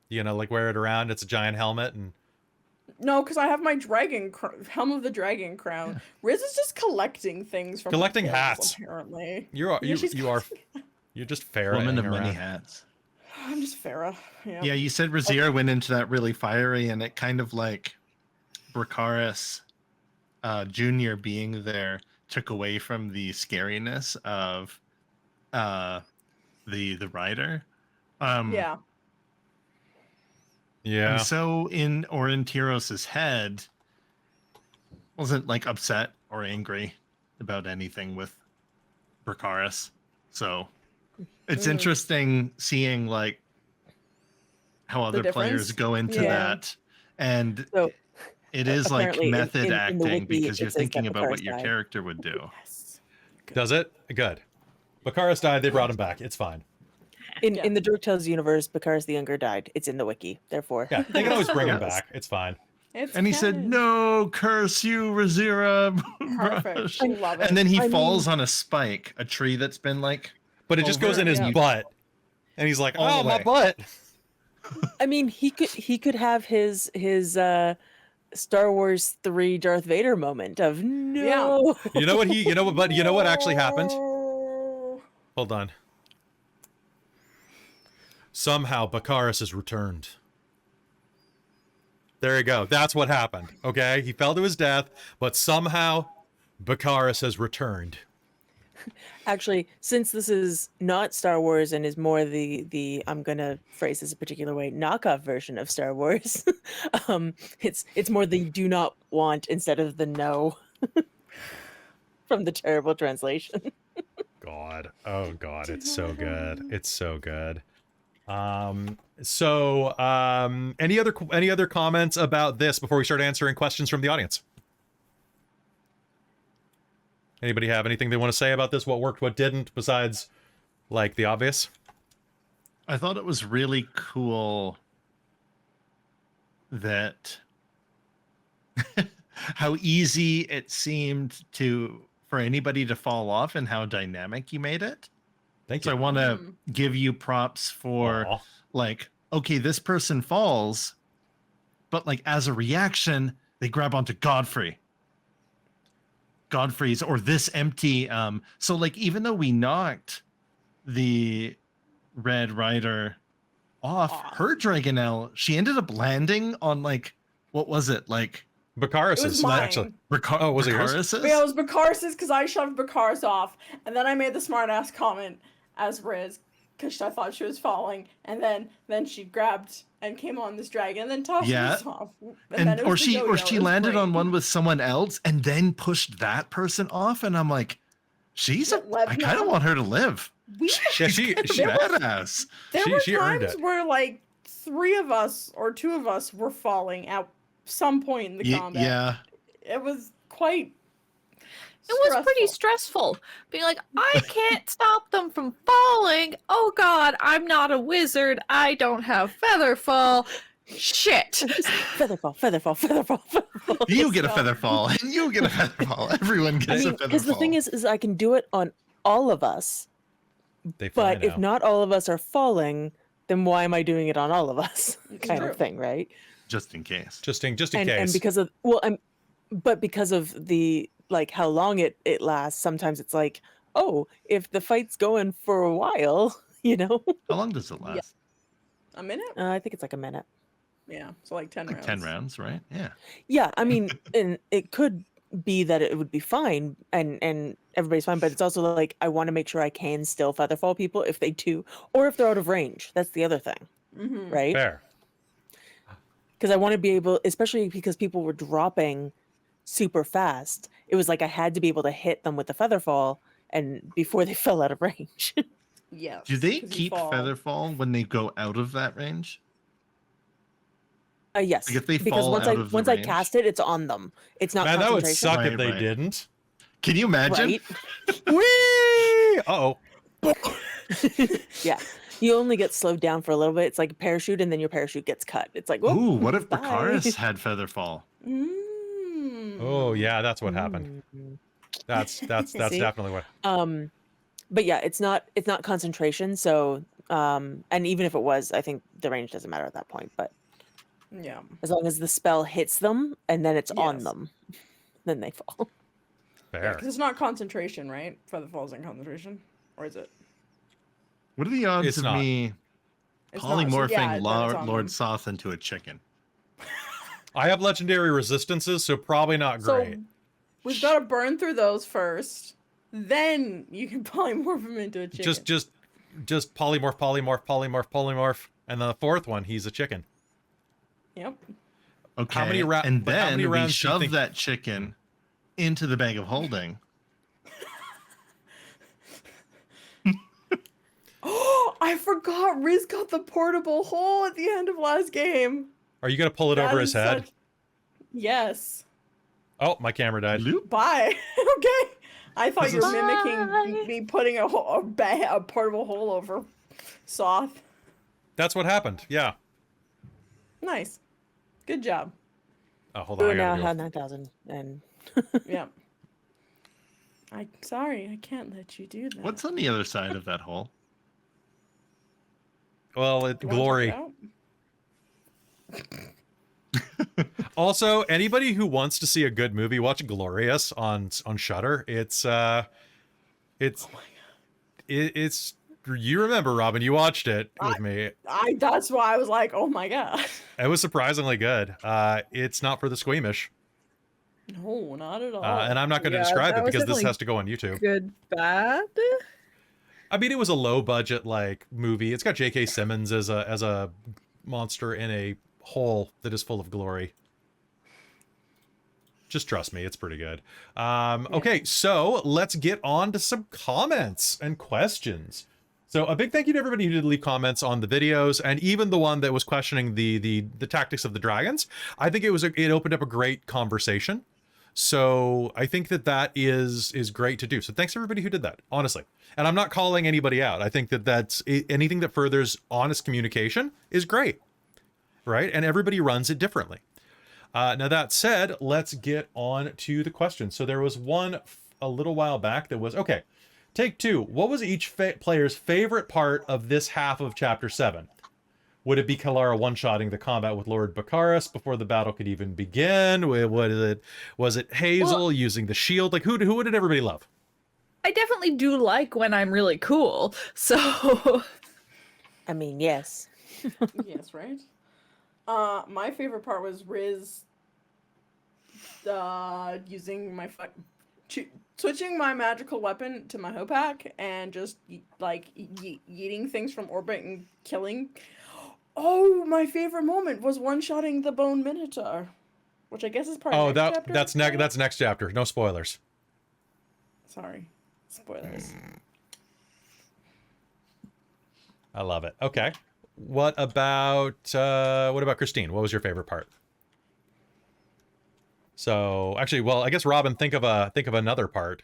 You gonna like wear it around? It's a giant helmet and. No, because I have my helm of the dragon crown. Riz is just collecting things from Collecting her kills, hats. Apparently, You're just Farrah. Woman of hanging many around. hats. I'm just Farrah. Yeah. Yeah, you said Rizira went into that really fiery, and it kind of like Bakaris Jr. being there took away from the scariness of the rider. Yeah. Yeah. And so in Aurontiros' head, wasn't like upset or angry about anything with Bakaris. So it's interesting seeing like how other players difference? go into Yeah. that. And So it is like apparently method in the acting wiki, because it you're says that thinking about what Bakaris your died. character would do. Yes. Does it? Good. Bakaris died. They brought him back. It's fine. In the Dork Tales universe, Bakaris the Younger died. It's in the wiki, therefore. Yeah, they can always bring him Yes. back. It's fine. And he said, "No, curse you, Rizira." Perfect. I love it. And then he I falls on a spike, a tree that's been like. But it just goes in his Yeah. butt, and he's like, All "Oh, the my way. butt." I mean, he could have his Star Wars 3 Darth Vader moment of no. You know what actually happened? Hold on. Somehow Bakaris has returned. There you go. That's what happened. Okay, he fell to his death, but somehow Bakaris has returned. Actually, since this is not Star Wars and is more the I'm gonna phrase this a particular way, knockoff version of Star Wars, it's more the do not want instead of the no from the terrible translation. God. Oh God, Do it's so not good. want. It's so good. Any other comments about this before we start answering questions from the audience? Anybody have anything they want to say about this? What worked, what didn't, besides like the obvious? I thought it was really cool that how easy it seemed for anybody to fall off and how dynamic you made it. Thank So I you. want to give you props for Aw. like, okay, this person falls, but like as a reaction, they grab onto Godfrey's or this empty. So like even though we knocked the Red Rider off her Dragonelle, she ended up landing on like, what was it? Like Bakaris's, It was mine. actually. Oh, was it yours? Bakaris's? Yeah, it was Bakaris's because I shoved Bakaris off, and then I made the smart ass comment as Riz because I thought she was falling, and then she grabbed and came on this dragon, and then tossed us off. And then it or was the she yo-yo. It was landed great. on one with someone else and then pushed that person off, and I'm like, I kind of want her to live. We Yeah, she's badass. There were she earned times it. where like 3 of us or 2 of us were falling at some point in the combat. Yeah. It was quite. It was pretty stressful. Being like, I can't stop them from falling. Oh God, I'm not a wizard. I don't have Featherfall. Shit. Featherfall, Featherfall, Featherfall, Featherfall. You get a Featherfall, and you get a Featherfall. Everyone gets a Featherfall. Because the thing is I can do it on all of us, They fly but if now. not all of us are falling, then why am I doing it on all of us? Kind true. of thing, right? Just in case. Just in case. And because of but because of the like how long it lasts, sometimes it's like, oh, if the fight's going for a while, you know. How long does it last? A minute? I think it's like a minute. Yeah, so like 10 Like rounds. 10 rounds, right? Yeah. Yeah, I mean, and it could be that it would be fine and everybody's fine, but it's also like I want to make sure I can still Featherfall people if they do, or if they're out of range. That's the other thing, right? Fair. Because I want to be able, especially because people were dropping super fast. It was like I had to be able to hit them with the Featherfall and before they fell out of range. Yes. Do they 'cause you keep fall. Featherfall when they go out of that range? Yes, Like if they because fall once out of the once I range? cast it, it's on them. It's not Man, that would concentration. suck if Right, they right. didn't. Can you imagine? Right? Whee! Uh-oh. Yeah. You only get slowed down for a little bit. It's like a parachute, and then your parachute gets cut. It's like, whoop, Ooh, what if bye. Bakaris had Featherfall? Oh, yeah, that's what happened. Mm. That's See? definitely what. But yeah, it's not concentration. So, and even if it was, I think the range doesn't matter at that point. But Yeah. as long as the spell hits them and then it's on Yes. them, then they fall. Fair. Because it's not concentration, right? Featherfall's in concentration. Or is it? What are the odds It's of not. me It's not, so polymorphing yeah, then it's on Lord them. Soth into a chicken? I have legendary resistances, so probably not great. So we've got to burn through those first. Then you can polymorph him into a chicken. Just polymorph, and then the fourth one, he's a chicken. Yep. Okay. many and but how then many we rounds do you shove think- that chicken into the bag of holding. Oh, I forgot Riz got the portable hole at the end of last game. Are you gonna pull it That over is his head? Yes. Oh, my camera died. Loop. Bye. Okay. I thought This you were is- mimicking me putting a portable hole over Soth. That's what happened. Yeah. Nice. Good job. Oh, hold on. Who I now gotta go. had 9,000 and Yeah. Sorry, I can't let you do that. What's on the other side of that hole? Well, You wanna check glory. it out? Also, anybody who wants to see a good movie, watch Glorious on Shudder. It's you remember, Robin, you watched it with me. That's why I was like, oh my god. It was surprisingly good. It's not for the squeamish. No, not at all. And I'm not going to Yeah, describe that it was because this definitely has to go on YouTube. good, bad. I mean, it was a low budget like movie. It's got J.K. Simmons as a monster in a hole that is full of glory. Just trust me, it's pretty good. Okay, so let's get on to some comments and questions. So a big thank you to everybody who did leave comments on the videos, and even the one that was questioning the tactics of the dragons. I think it opened up a great conversation. So I think that is great to do. So thanks everybody who did that, honestly. And I'm not calling anybody out. I think that's anything that furthers honest communication is great, right? And everybody runs it differently. Now that said, let's get on to the question. So there was one a little while back that was, okay, take two. What was each player's favorite part of this half of Chapter 7? Would it be Kelara one-shotting the combat with Lord Bakaris before the battle could even begin? What is it? Was it Hazeal using the shield? Like, who did everybody love? I definitely do like when I'm really cool. So, I mean, yes. Yes, right? My favorite part was Riz using my switching my magical weapon to my Hopak and just like yeeting things from orbit and killing. Oh, my favorite moment was one-shotting the Bone Minotaur, which I guess is part of next chapter. That's next chapter. No spoilers. Sorry, spoilers. I love it. Okay. What about Christine? What was your favorite part? So actually, well, I guess Robin, think of another part,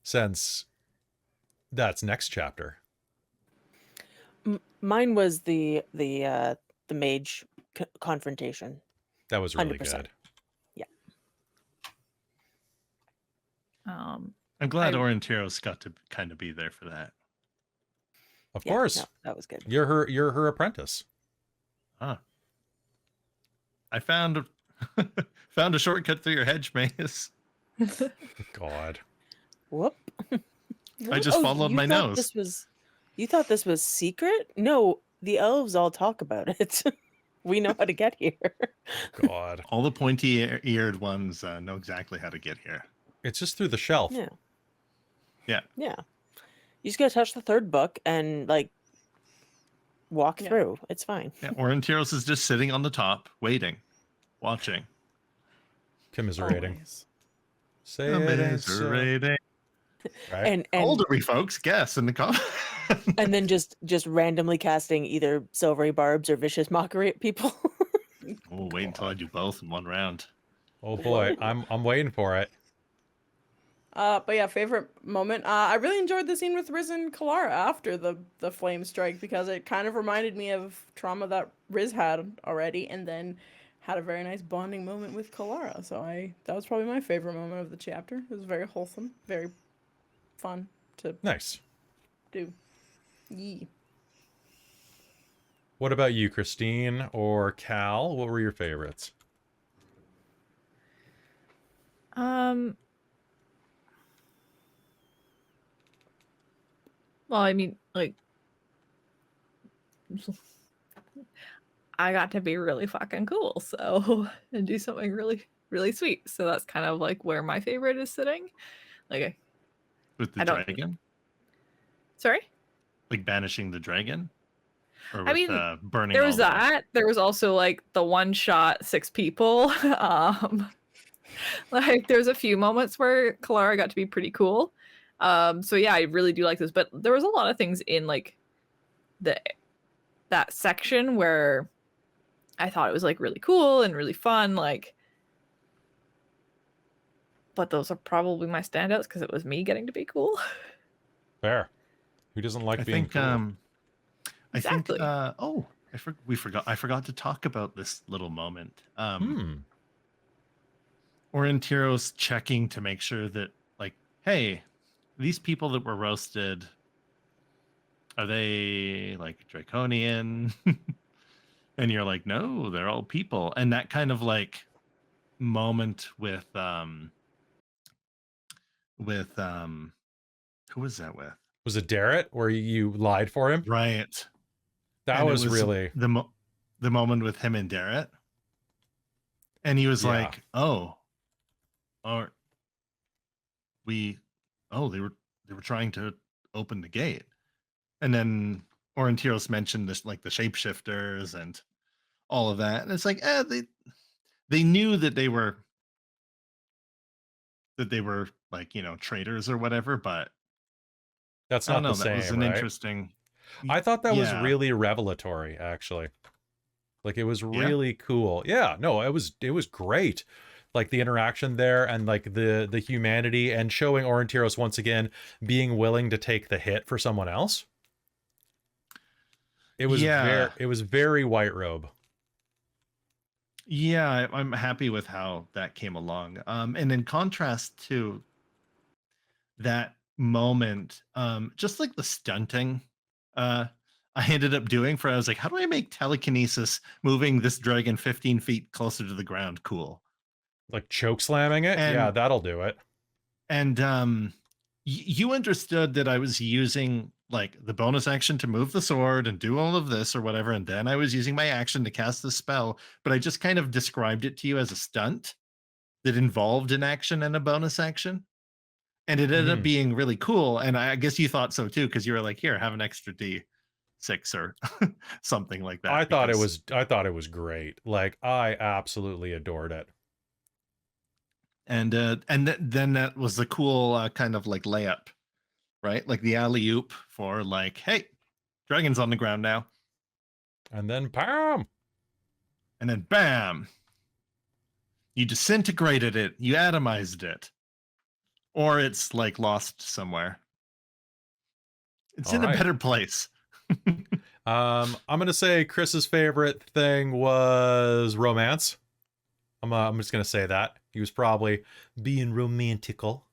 since that's next chapter. Mine was the mage confrontation. That was really 100%. good. Yeah. I'm glad Aurontiros got to kind of be there for that. Of course, no, that was good. You're her apprentice. Huh. I found a shortcut through your hedge maze. God. Whoop. I just followed my nose. You thought this was secret? No, the elves all talk about it. We know how to get here. God. All the pointy-eared ones know exactly how to get here. It's just through the shelf. Yeah. Yeah. Yeah. You just gotta touch the third book and like walk through. It's fine. Yeah, Aurontiros is just sitting on the top, waiting, watching. Commiserating. Always. Say it ain't so. Commiserating. Right? And How old are we, folks? Guess in the comments. and then just randomly casting either silvery barbs or vicious mockery at people. Oh, wait until I do both in one round. Oh boy, I'm waiting for it. But yeah, favorite moment. I really enjoyed the scene with Riz and Kelara after the flame strike, because it kind of reminded me of trauma that Riz had already, and then had a very nice bonding moment with Kelara. So that was probably my favorite moment of the chapter. It was very wholesome, very fun to Nice. do. Yee. What about you, Christine or Cal? What were your favorites? Well, I mean, like, I got to be really fucking cool, so, and do something really, really sweet. So that's kind of like where my favorite is sitting. Like, With the dragon? Sorry? Like banishing the dragon? Or I mean, burning there was all the- that. There was also like the one shot 6 people. Like there's a few moments where Kelara got to be pretty cool. So yeah, I really do like this. But there was a lot of things in like that section where I thought it was like really cool and really fun. Like, but those are probably my standouts because it was me getting to be cool. Fair. Who doesn't like being cool? Exactly. I think I forgot to talk about this little moment. Aurontiros checking to make sure that, like, hey, these people that were roasted, are they like draconian? And you're like, no, they're all people. And that kind of like moment with who was that with? Was it Darrett where you lied for him? Right. That was really the moment with him and Darrett. And he was Yeah. like, "Oh, or we, oh, they were trying to open the gate." And then Aurontiros mentioned this, like the shapeshifters and all of that, and it's like, they knew that they were like, traitors or whatever, but That's I don't not the know. That was same, an right? interesting. I thought that was Yeah, really revelatory, actually. Like it was yeah, really cool. Yeah, no, it was great. Like the interaction there and like the humanity and showing Aurontiros once again being willing to take the hit for someone else. yeah, It was very White Robe. yeah. I'm happy with how that came along. And in contrast to that moment, just like the stunting, uh, I ended up doing I was like, how do I make telekinesis moving this dragon 15 feet closer to the ground cool? Like choke slamming it. Yeah, And that'll do it. and you understood that I was using like the bonus action to move the sword and do all of this or whatever, and then I was using my action to cast the spell, but I just kind of described it to you as a stunt that involved an action and a bonus action. And it ended up Mhm. being really cool. And I guess you thought so too, because you were like, here, have an extra D6 or something like that. Because I thought it was great. Like I absolutely adored it. then that was the cool kind of like layup, right? Like the alley oop for like, hey, dragon's on the ground now. And then bam. And then bam, you disintegrated it, you atomized it. Or it's like lost somewhere. It's All in a right. better place. I'm gonna say Chris's favorite thing was romance. I'm just gonna say that he was probably being romantical.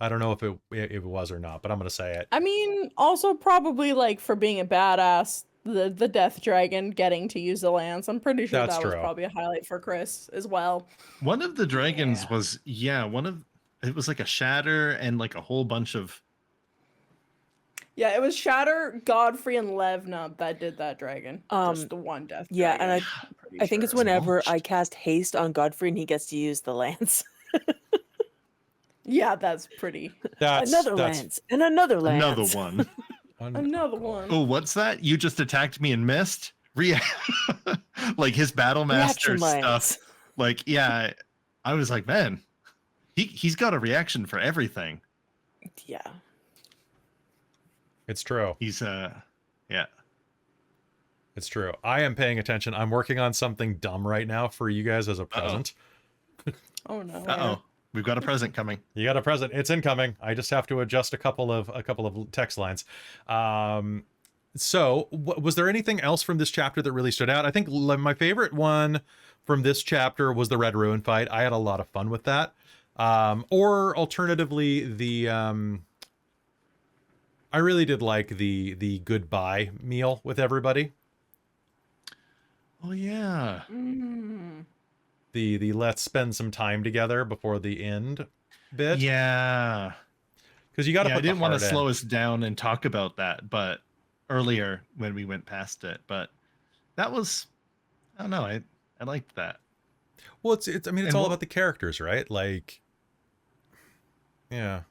I don't know if it was or not, but I'm gonna say it. I mean, also probably like for being a badass, the death dragon getting to use the lance. I'm pretty sure That's that was true. probably a highlight for Chris as well. One of the dragons Yeah. was, it was like a shatter and like a whole bunch of. Yeah, it was Shatter, Godfrey, and Levna that did that dragon. Just the one death Yeah, dragon. and I'm pretty I think it's sure. whenever I launched. cast haste on Godfrey and he gets to use the lance. Yeah, that's pretty. Another lance and another lance. Another one. Another one. Oh, what's that? You just attacked me and missed? Like his battle master Reaction stuff. lance. Like, yeah, I was like, man, he's got a reaction for everything. Yeah. It's true. He's yeah. It's true. I am paying attention. I'm working on something dumb right now for you guys as a present. Oh no. Uh-oh. We've got a present coming. You got a present. It's incoming. I just have to adjust a couple of text lines. So, was there anything else from this chapter that really stood out? I think my favorite one from this chapter was the Red Ruin fight. I had a lot of fun with that. Or alternatively, I really did like the goodbye meal with everybody. Oh yeah. The let's spend some time together before the end bit. Yeah. Because you got to put I didn't want to in. slow us down and talk about that, but earlier when we went past it, but that was, I don't know, I liked that. Well, it's I mean, it's And all about the characters, right? Like, yeah.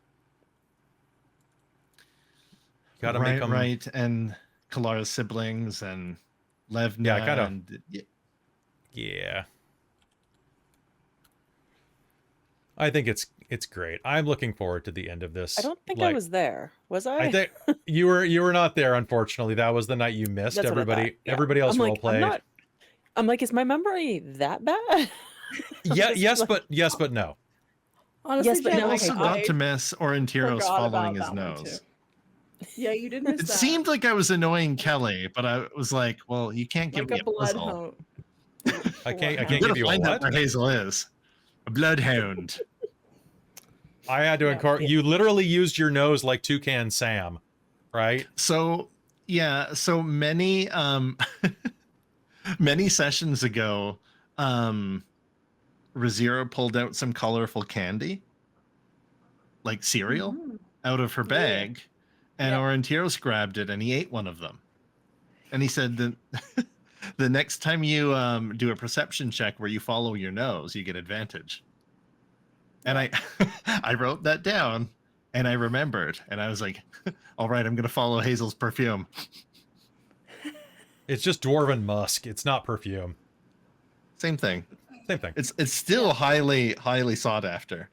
Got to make them right, and Kelara's siblings and Levna. Yeah, kind of. And, yeah. I think it's great. I'm looking forward to the end of this. I don't think I was there. Was I? I think you were not there, unfortunately. That was the night you missed. That's what I Everybody thought, yeah. everybody else role played. I'm like, is my memory that bad? Yes, but no. Honestly, Yes, but Jen, no, I also okay, got to miss Aurontiros forgot following about his that one, nose. Yeah, you did miss It that. seemed like I was annoying Kelly, but I was like, well, you can't give like me a blood puzzle. hound. I can't I'm gonna give you a find out what? where Hazeal is. A bloodhound. I had to Yeah. You literally used your nose like Toucan Sam, right? So yeah, so many many sessions ago, Rizira pulled out some colorful candy, like cereal, out of her bag, and Yep. Aurontiros grabbed it and he ate one of them. And he said that The next time you do a perception check where you follow your nose, you get advantage. And I I wrote that down and I remembered and I was like, all right, I'm gonna follow Hazel's perfume. It's just dwarven musk. It's not perfume. Same thing. Same thing. It's still highly highly sought after.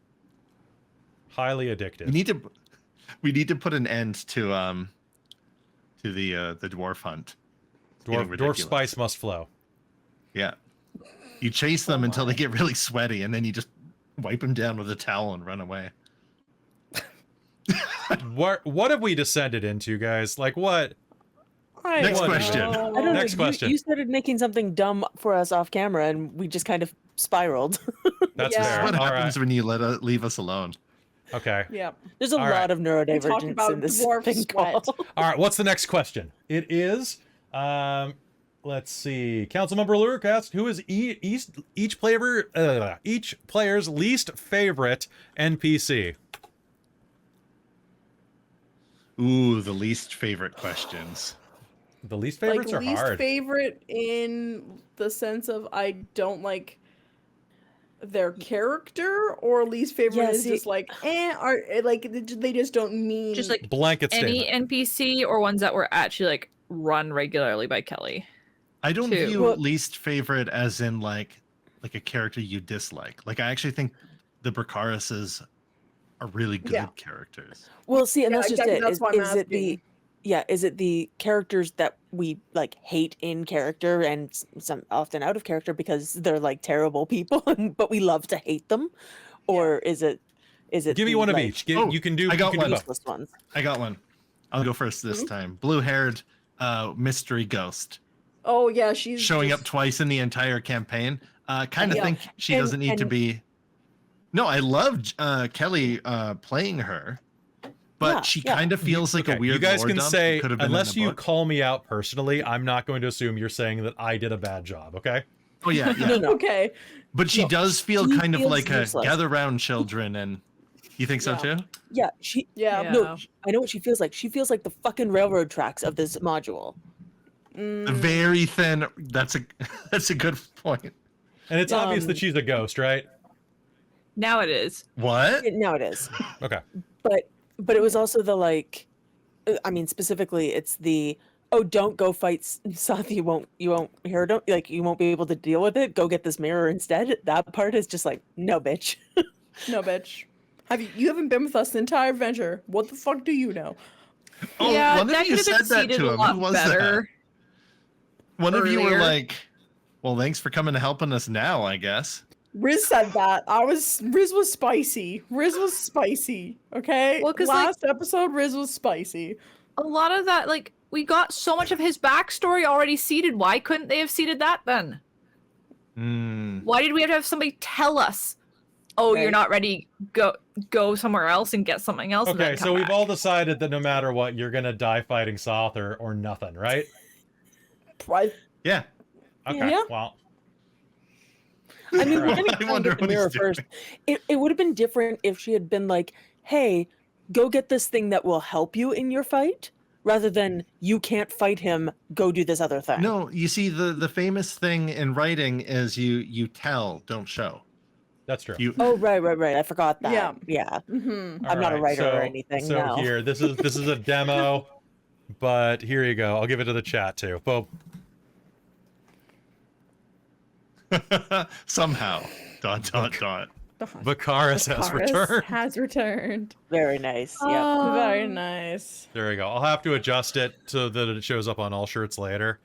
Highly addictive. We need to put an end to the dwarf hunt. It's getting Dwarf ridiculous. spice must flow. Yeah. You chase them until they get really sweaty, and then you just wipe them down with a towel and run away. What have we descended into, guys? Like what? Next question. I don't know. Next question. You started making something dumb for us off camera, and we just kind of spiraled. That's Yeah. fair. What All happens when you leave us alone? right. Okay. Yeah. There's a All lot right. of neurodivergence about in this dwarf thing sweat. call. All right. What's the next question? It is. Let's see. Councilmember Lurk asked, "Who is each player's least favorite NPC?" Ooh, the least favorite questions. The least favorites Like are least hard. favorite in the sense of I don't like their character, or least favorite Yeah, is see- just like like they just don't mean Just like Blanket any statement. NPC or ones that were actually like run regularly by Kelly. I don't Two. view Well- least favorite as in like a character you dislike. Like I actually think the Bracarises are really good Yeah. characters. Well, see, and Yeah, that's just exactly, it. that's Is, why I'm is it the asking. is it the characters that we like hate in character and some often out of character because they're like terrible people, but we love to hate them, or is it Give me the, one of like, each. Oh, You can do. I got you can do one. both. useless ones? I got one. I'll go first this time. Blue-haired mystery ghost Oh yeah, she's showing just, up twice in the entire campaign. Kind of Yeah. think she And- doesn't need to and- be. No, I loved Kelly playing her, but Yeah, she yeah. kind of feels like Okay, a weird. you guys lore can dump. say, It could have been in unless the you book. call me out personally, I'm not going to assume you're saying that I did a bad job. Okay. Oh yeah, yeah. No, no. Okay. But she No, does feel she kind of feels like useless. a gather round children, and you think so Yeah. too? Yeah, she. Yeah. Yeah. No, I know what she feels like. She feels like the fucking railroad tracks of this module. Mm, Very thin. That's a that's a good point. And it's obvious that Um, she's a ghost, right? Now it is. What? Now it is. Okay. But it was also the like, I mean, specifically, it's the don't go fight Soth. You won't hear. Don't like you won't be able to deal with it. Go get this mirror instead. That part is just like no, bitch. no, bitch. You haven't been with us the entire adventure. What the fuck do you know? Oh, yeah, one of that you could have been said that seated to a him. lot Who was better. that? One of you were earlier. like, "Well, thanks for coming and helping us now, I guess." Riz said that. Riz was spicy. Riz was spicy. Okay. Well, 'cause, like- last episode, Riz was spicy. A lot of that, like, we got so much of his backstory already seeded. Why couldn't they have seeded that then? Hmm. Why did we have to have somebody tell us, "Oh, you're Right. not ready. Go somewhere else and get something else." and Okay, then so come we've back." all decided that no matter what, you're gonna die fighting Soth or nothing, right? Yeah. Okay. Yeah. Well, I mean, we're Alright. gonna I try and wonder get the what he's mirror doing. first. It would have been different if she had been like, "Hey, go get this thing that will help you in your fight," rather than "You can't fight him. Go do this other thing." No, you see, the famous thing in writing is you tell, don't show. that's true. You Oh, right. I forgot that. Yeah. Yeah. Mm-hmm. I'm not a Alright, writer or anything, So no. here, this is a demo, but here you go. I'll give it to the chat too. Well, somehow. ... Vacaris has returned. Has returned. Very nice. Yeah. Very Um, nice. There you go. I'll have to adjust it so that it shows up on all shirts later,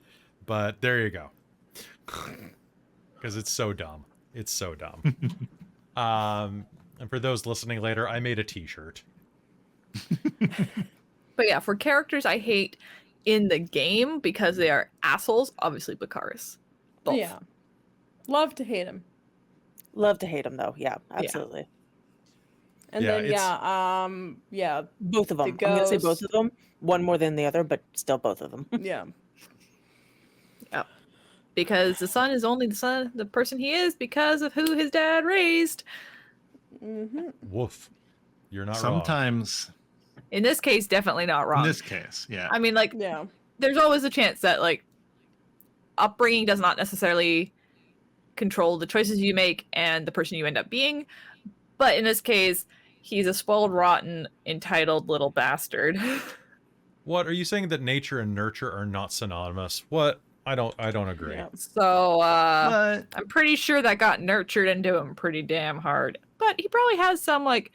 but there you go. Because it's so dumb. It's so dumb. And for those listening later, I made a T-shirt. But yeah, for characters I hate in the game because they are assholes, obviously Bacaris. Both. Yeah. Love to hate him. Love to hate him though. Yeah, absolutely. And Yeah, then yeah, Both of them. The I'm gonna say both ghost. of them. One more than the other, but still both of them. yeah. Because the son is only the person he is because of who his dad raised. Mm-hmm. Woof. You're not wrong. Sometimes, In this case, definitely not in wrong. this case, yeah. I mean, like, Yeah. there's always a chance that, like, upbringing does not necessarily control the choices you make and the person you end up being. But in this case, he's a spoiled, rotten, entitled little bastard. What, are you saying that nature and nurture are not synonymous? What? I don't agree. Yeah. So But I'm pretty sure that got nurtured into him pretty damn hard. But he probably has some like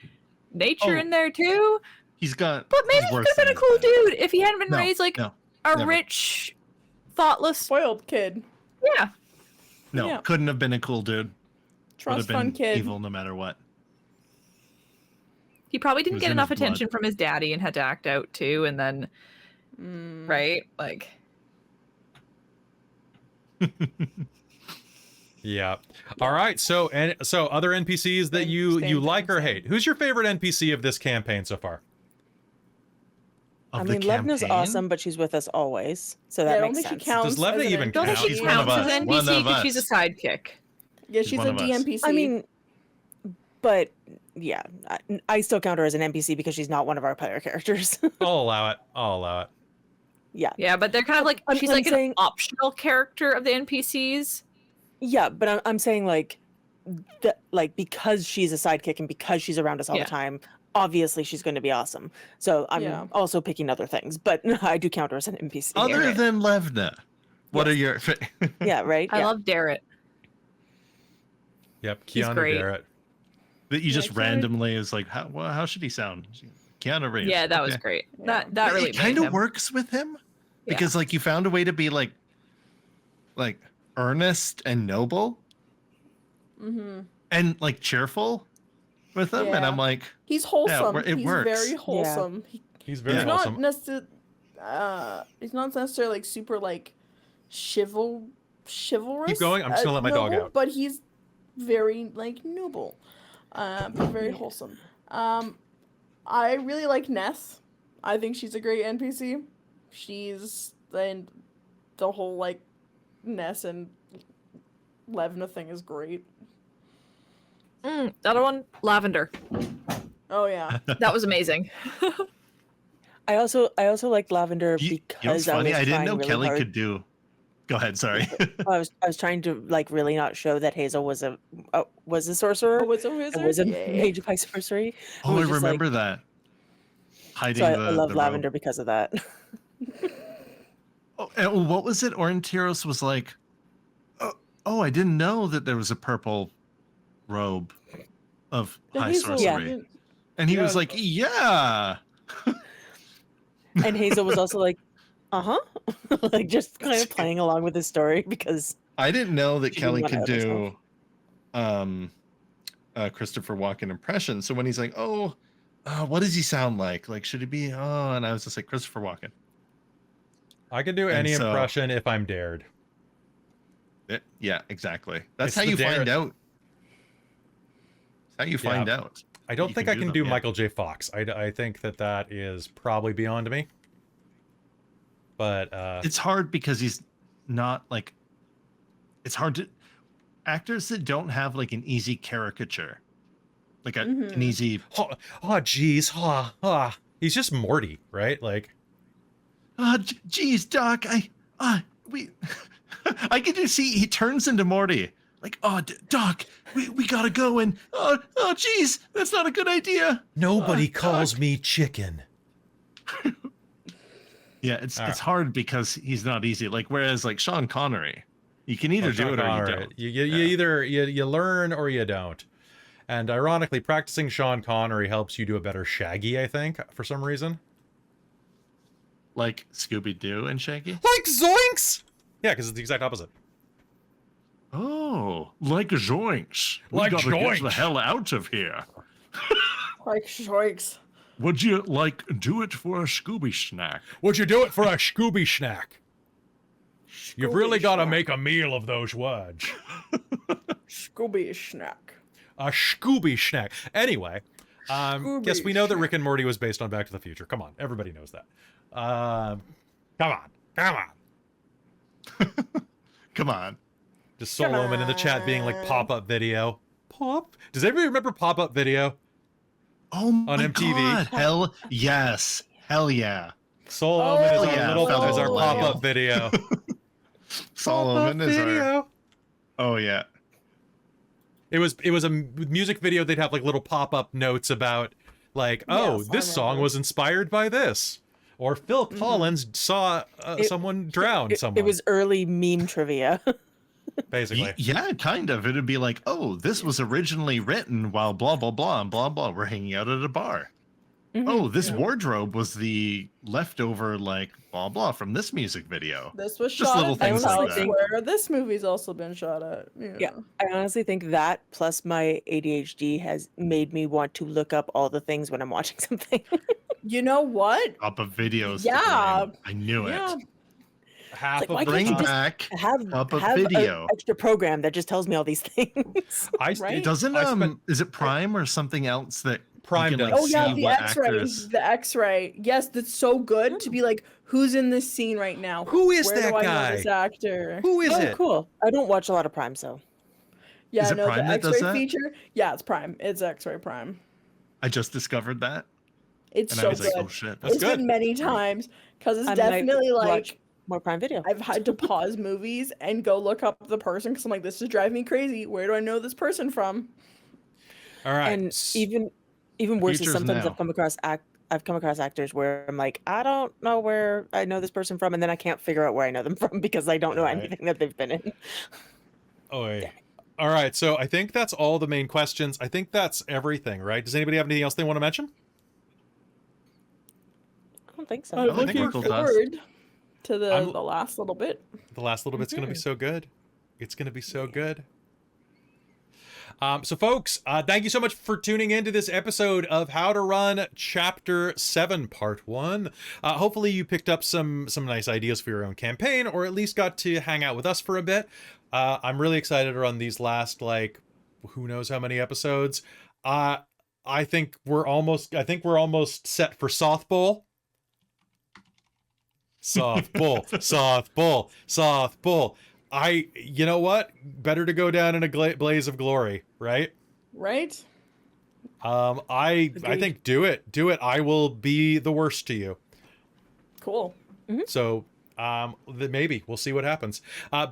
nature Oh. in there too. he's got. But maybe he's he worse could have been a than cool that. dude if he hadn't been No, raised like no, a never. rich, thoughtless. Spoiled kid. Yeah. No, Yeah. couldn't have been a cool dude. Would Trust have been fund kid. evil no matter what. He probably It didn't was get in enough his blood. attention from his daddy and had to act out too, and then right, like Yeah. All right. So other NPCs that you Same, like or same. hate. Who's your favorite NPC of this campaign so far? Of I the mean, Levna's campaign? awesome, but she's with us always, so Yeah, that I don't makes think she sense. counts. Does Levna as an even don't think count? she She's one of counts as us. an One NPC of because she's a us. sidekick. Yeah, She's she's one a of us. DMPC. I mean, but yeah, I still count her as an NPC because she's not one of our player characters. I'll allow it. Yeah, Yeah, but they're kind of like I'm she's like saying- an optional character of the NPCs. yeah, but I'm saying like that, like because she's a sidekick and because she's around us all Yeah. the time, obviously she's going to be awesome. So I'm Yeah. also picking other things, but I do count her as an NPC. Other Okay. than Levna, what Yes. are your? Yeah, right. I yeah. love Darrett. Yep. He's Keanu great. Barrett. that you Yeah, just Keanu- randomly is like, how should he sound? Keanu Reeves. Yeah, that was Okay. great. Yeah. That really it kind made of him. works with him Yeah. because like you found a way to be like earnest and noble Mm-hmm. and like cheerful with him, and Yeah. I'm like, He's wholesome. it He's works. very wholesome. He's very Yeah. He's awesome. not necessarily. He's not necessarily like super like chivalrous. Keep going, I'm just gonna let my dog noble, out. But he's very like noble, but very wholesome. I really like Ness. I think she's a great NPC. She's and the whole like Ness and Levna thing is great. The other one, Lavender. Oh yeah. That was amazing. I also like Lavender you know because what's funny? I was I didn't trying know really Kelly hard. could do. Go ahead. Sorry. I was trying to like really not show that Hazeal was a sorcerer. Oh, was a wizard. and was a Yay. mage by sorcery. Oh, I was just like- remember that. Hiding So I the love the Lavender robe. because of that. Oh, and what was it? Aurontiros was like, oh, I didn't know that there was a purple robe of Yeah, high he's sorcery. Yeah. And he Yeah. was like, yeah. And Hazeal was also like, like just kind of playing along with his story because I didn't know that She Kelly didn't could want to do Christopher Walken impression. So when he's like, what does he sound like? Like, should he be, and I was just like, Christopher Walken. I can do And any so- impression if I'm dared. Yeah, exactly. That's It's how the you dare- find out. That's how you find out. I don't You think can I do can them, do yeah. Michael J. Fox. I think that is probably beyond me. But It's hard because he's not like, it's hard to, actors that don't have like an easy caricature, like an Mhm. easy, oh geez, he's just Morty, right? Like geez, Doc, I can just see he turns into Morty. Like, Doc, we gotta go and geez, that's not a good idea. nobody Doc. calls me chicken. Yeah, it's All right. hard because he's not easy. Like, whereas like Sean Connery, you can either do it or you don't. You Yeah. either you learn or you don't. And ironically, practicing Sean Connery helps you do a better Shaggy, I think, for some reason. Like Scooby Doo and Shaggy. Like zoinks! Yeah, because it's the exact opposite. Oh, like Zoinks. Like we gotta get the Zoinks. hell out of here. Like shikes. Would you like do it for a Scooby snack? Would you do it for a Scooby snack? You've really Scooby got to snack. make a meal of those words. Scooby snack. A Scooby snack. Anyway, guess we know that Rick and Morty was based on Back to the Future. Come on, everybody knows that. Come on. Come on. Just Solomon in the chat being like pop-up video. Pop? Does everybody remember pop-up video? Oh my On MTV. God. Hell yes. Hell yeah. Solomon is yeah, our little felt is our it. pop-up video. Solomon is our. Oh yeah. It was a music video. They'd have like little pop-up notes about like, oh, Yes, I this song remember. was inspired by this, or Phil Collins saw someone drown someone. It was early meme trivia. basically. Yeah, kind of. It'd be like, oh, this was originally written while blah blah blah and blah blah. We're hanging out at a bar. Oh, this wardrobe was the leftover like blah blah from this music video. This was Just shot little at things this like house that. where this movie's also been shot at. Yeah, I honestly think that plus my ADHD has made me want to look up all the things when I'm watching something. You know what? Up of videos. to Yeah. blame. I knew Yeah. it. Half Like, why of can't Bring you just back have up a have video. an extra program that just tells me all these things. Right? Doesn't I spent- is it Prime or something else that Prime you can, does. like, Oh yeah, see the what X-ray. actors? The X-ray. Yes, that's so good to be like, who's in this scene right now? Who is Where that do I know guy? this actor? Who is Oh, it? cool. I don't watch a lot of Prime, so Yeah, Is it no, Prime the that does X-ray that? feature. Yeah, it's Prime. It's X-ray Prime. I just discovered that, It's and so I was good. like, oh shit, That's It's good. been many times because it's I might definitely watch like more Prime Video. I've had to pause movies and go look up the person because I'm like, this is driving me crazy. Where do I know this person from? All right. And even worse is Features sometimes now. I've come across actors where I'm like, I don't know where I know this person from, and then I can't figure out where I know them from because I don't know Right. anything that they've been in. Oy. All right, so I think that's all the main questions. I think that's everything, right? Does anybody have anything else they want to mention? I don't think so. I I'm think looking Michael does. forward to the I'm- last little bit. The last little bit's going to be Mhm. so good. It's going to be so good. So folks, thank you so much for tuning into this episode of How to Run Chapter 7, Part 1. Hopefully you picked up some nice ideas for your own campaign, or at least got to hang out with us for a bit. I'm really excited to run these last, like, who knows how many episodes. I think we're almost set for softball. Softball. You know what? Better to go down in a blaze of glory, right? Right? I think do it. I will be the worst to you. Cool. So, maybe we'll see what happens.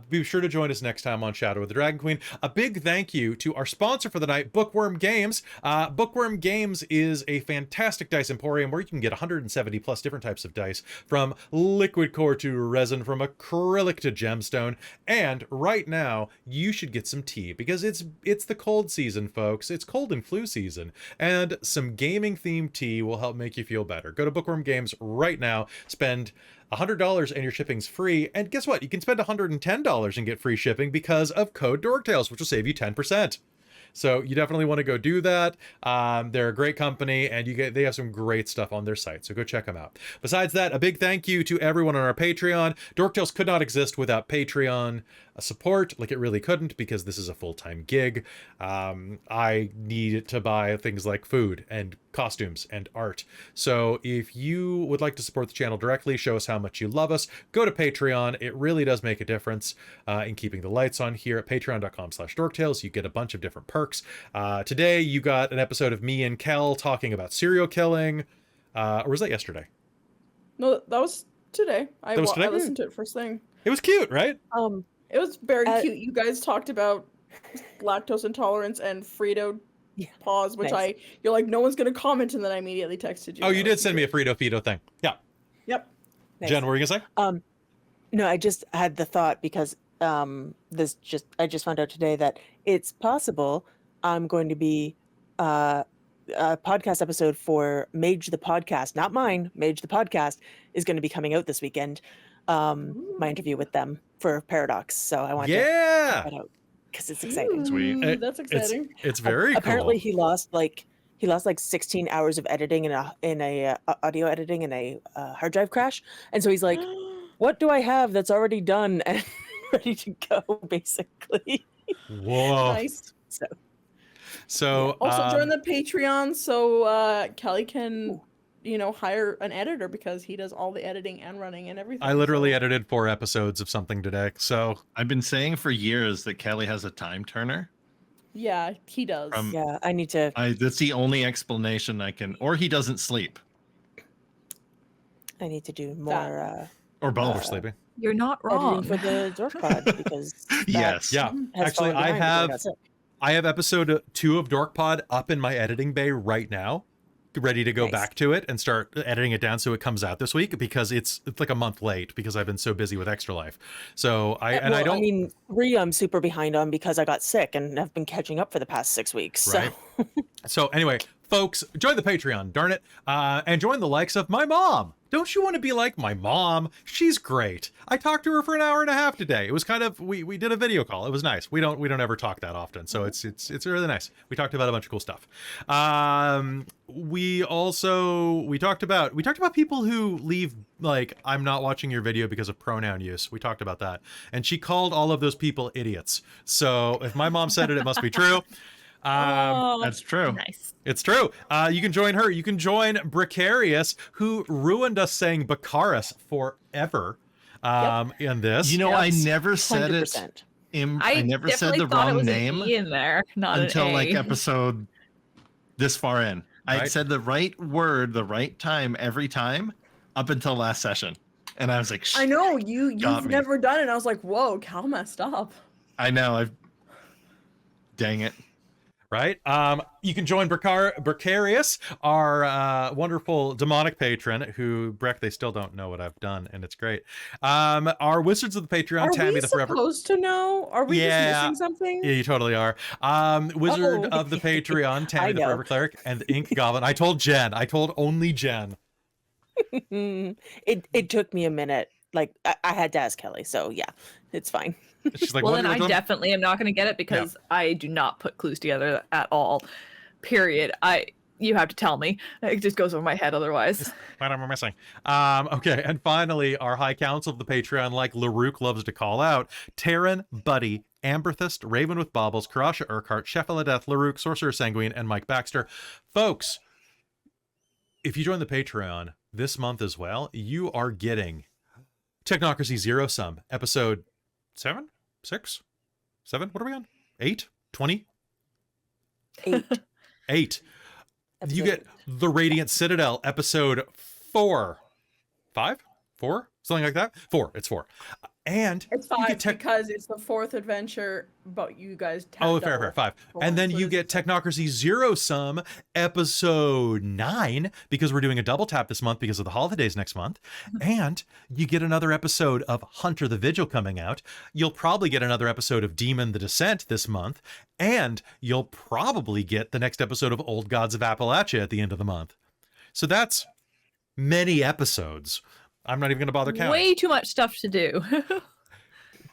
Be sure to join us next time on Shadow of the Dragon Queen. A big thank you to our sponsor for the night, Bookworm Games. Bookworm Games is a fantastic dice emporium where you can get 170 plus different types of dice, from liquid core to resin, from acrylic to gemstone. And right now, you should get some tea because it's the cold season, folks. It's cold and flu season, and some gaming themed tea will help make you feel better. Go to Bookworm Games right now. Spend $100 and your shipping's free. And guess what? You can spend $110 and get free shipping because of code DorkTales, which will save you 10%. So you definitely want to go do that. They're a great company, and they have some great stuff on their site, so go check them out. Besides that, a big thank you to everyone on our Patreon. DorkTales could not exist without Patreon support, like it really couldn't, because this is a full-time gig. I need to buy things like food and costumes and art. So if you would like to support the channel directly, show us how much you love us, go to Patreon. It really does make a difference in keeping the lights on here at patreon.com/dorktales. You get a bunch of different perks. Today you got an episode of me and Kel talking about serial killing. Or was that yesterday? No, that was today. That was today? I listened to it first thing. It was cute, right? It was very Uh, cute. You guys talked about lactose intolerance and Frito Yeah, pause, which nice. you're like, no one's gonna comment, and then I immediately texted you. Oh, and you I did listened send to me a it. Frito Fido thing. Yeah. Yep. Nice. Jen, what were you gonna say? No, I just had the thought because I just found out today that it's possible I'm going to be a podcast episode for Mage the Podcast, not mine. Mage the Podcast is going to be coming out this weekend. My interview with them for Paradox, so I want to Yeah. check that out because it's exciting. Sweet. Ooh, that's exciting. It's very Apparently, cool. he lost like 16 hours of editing in a audio editing in a hard drive crash, and so he's like, what do I have that's already done and ready to go, basically. Whoa. Nice. So Also, join the Patreon so Kelly can, hire an editor because he does all the editing and running and everything. I literally so- edited 4 episodes of something today. So I've been saying for years that Kelly has a time turner. Yeah, he does. Yeah, I need to. That's the only explanation I can, or he doesn't sleep, I need to do more. or we're both. sleeping. You're not editing wrong. for the Dork pod because that Yes. Yeah, has actually, fallen behind because I got sick. I have episode 2 of Dork Pod up in my editing bay right now, ready to go Nice. back to it and start editing it down so it comes out this week, because it's like a month late because I've been so busy with Extra Life. So I don't. I mean, 3 I'm super behind on because I got sick and have been catching up for the past 6 weeks. Right. So anyway, folks, join the Patreon, darn it, and join the likes of my mom. Don't you want to be like my mom? She's great. I talked to her for an hour and a half today. It was kind of, we did a video call. It was nice. We don't ever talk that often, so it's really nice. We talked about a bunch of cool stuff. We talked about people who leave, like, I'm not watching your video because of pronoun use. We talked about that, and she called all of those people idiots. So if my mom said it, it must be true. That's true. Nice. It's true. You can join her. You can join Precarious, who ruined us saying Baccharis forever in this. You know, Yes, I never said 100%. I never said definitely the thought it wrong was name an E in there, not until an A. like episode this far in. I Right. said the right word, the right time every time up until last session. And I was like, I know got you've me. never done it. And I was like, whoa, Cal messed up. I know. Dang it. Right? You can join Precarious, our wonderful demonic patron, who, Breck, they still don't know what I've done, and it's great. Our Wizards of the Patreon, Are Tammy we the Forever. supposed to know? Are we Yeah. just missing something? Yeah, you totally are. Wizard Oh. of the Patreon, Tammy I the know. Forever Cleric, and the Ink Goblin. I told only Jen. It took me a minute. Like I had to ask Kelly, so yeah, it's fine. She's like, Well, what then I them? definitely am not going to get it because I do not put clues together at all. Period. You have to tell me. It just goes over my head otherwise. What am I missing? Okay, and finally, our High Council of the Patreon, like Larouk loves to call out, Taryn, Buddy, Amberthist, Raven with Baubles, Karasha Urquhart, Sheffiladeth, Larouk, Sorcerer Sanguine, and Mike Baxter. Folks, if you join the Patreon this month as well, you are getting Technocracy Zero Sum, episode 7? 6? 7? What are we on? 8? 20? 8. 8. You Episode get The Radiant Citadel, episode 4. 5? 4? Something like that? 4. It's 4. And It's you 5 get because it's the 4th adventure, but you guys Oh, tagged fair, double. 5. Four. And then So you it's get Technocracy Zero Sum, episode 9, because we're doing a double tap this month because of the holidays next month. And you get another episode of Hunter the Vigil coming out. You'll probably get another episode of Demon the Descent this month. And you'll probably get the next episode of Old Gods of Appalachia at the end of the month. So that's many episodes. I'm not even going to bother counting. Way too much stuff to do.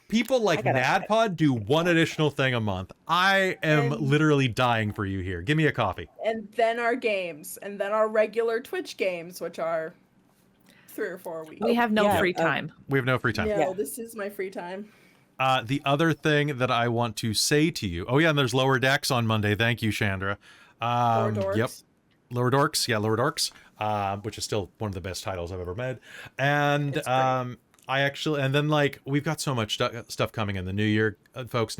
People like I gotta NADPOD do one additional thing a month. I am And- literally dying for you here. Give me a coffee. And then our games, and then our regular Twitch games, which are 3 or 4 weeks. We have no Yeah, free time. We have no free time. No, Yeah. this is my free time. The other thing that I want to say to you. Oh, yeah, and there's Lower Decks on Monday. Thank you, Chandra. Or dorks. Yep. Lower Dorks. Yeah, Lower Dorks. Which is still one of the best titles I've ever made. And It's great. and then like we've got so much stuff coming in the new year, folks.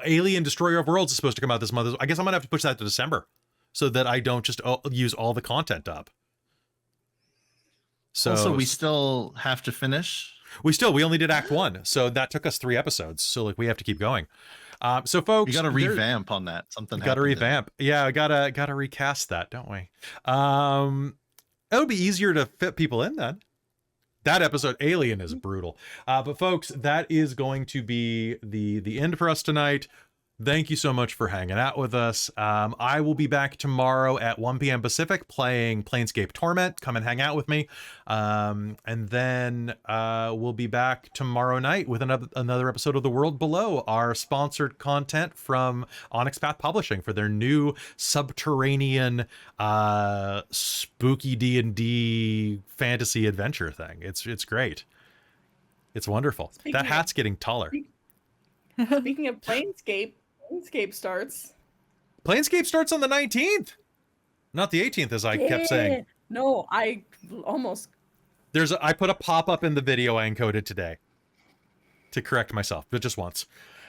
Alien Destroyer of Worlds is supposed to come out this month. I guess I'm gonna have to push that to December so that I don't just use all the content up. So Also, we still have to finish. we only did Act 1, so that took us 3 episodes. So like we have to keep going. So folks, We got to there- revamp on that. Something Got to happened in- revamp. Yeah, gotta recast that, don't we? It would be easier to fit people in then. That episode, Alien, is brutal. But folks, that is going to be the end for us tonight. Thank you so much for hanging out with us. I will be back tomorrow at 1 p.m. Pacific playing Planescape Torment. Come and hang out with me. And then we'll be back tomorrow night with another episode of The World Below, our sponsored content from Onyx Path Publishing for their new subterranean spooky D&D fantasy adventure thing. It's great. It's wonderful. Speaking That of- hat's getting taller. Speaking of Planescape starts. Planescape starts on the 19th, not the 18th, as I kept saying. Yeah. No, I almost. I put a pop-up in the video I encoded today to correct myself, but just once.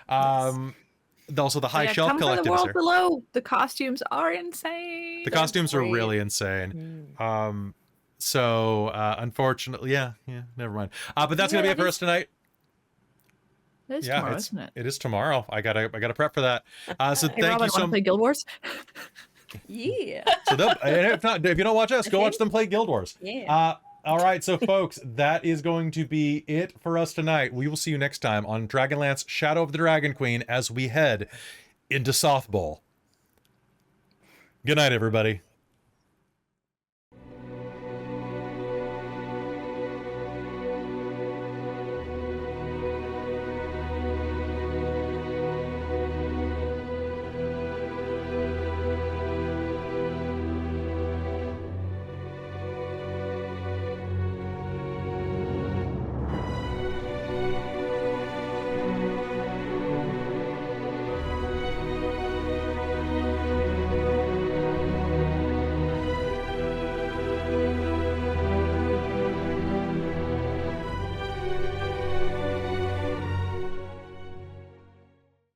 Also, the High Shelf come for the Collective is world here. below. The costumes are insane. The costumes are great. really insane. So unfortunately, yeah, never mind. But that's gonna be it for us tonight. It's Yeah, tomorrow, isn't it? it is tomorrow. I gotta prep for that. So Hey, thank Robin, you so want to play Guild Wars? Yeah. So if you don't watch us, go watch them play Guild Wars. Yeah. All right, so folks, that is going to be it for us tonight. We will see you next time on Dragonlance Shadow of the Dragonqueen as we head into Softball. Good night, everybody.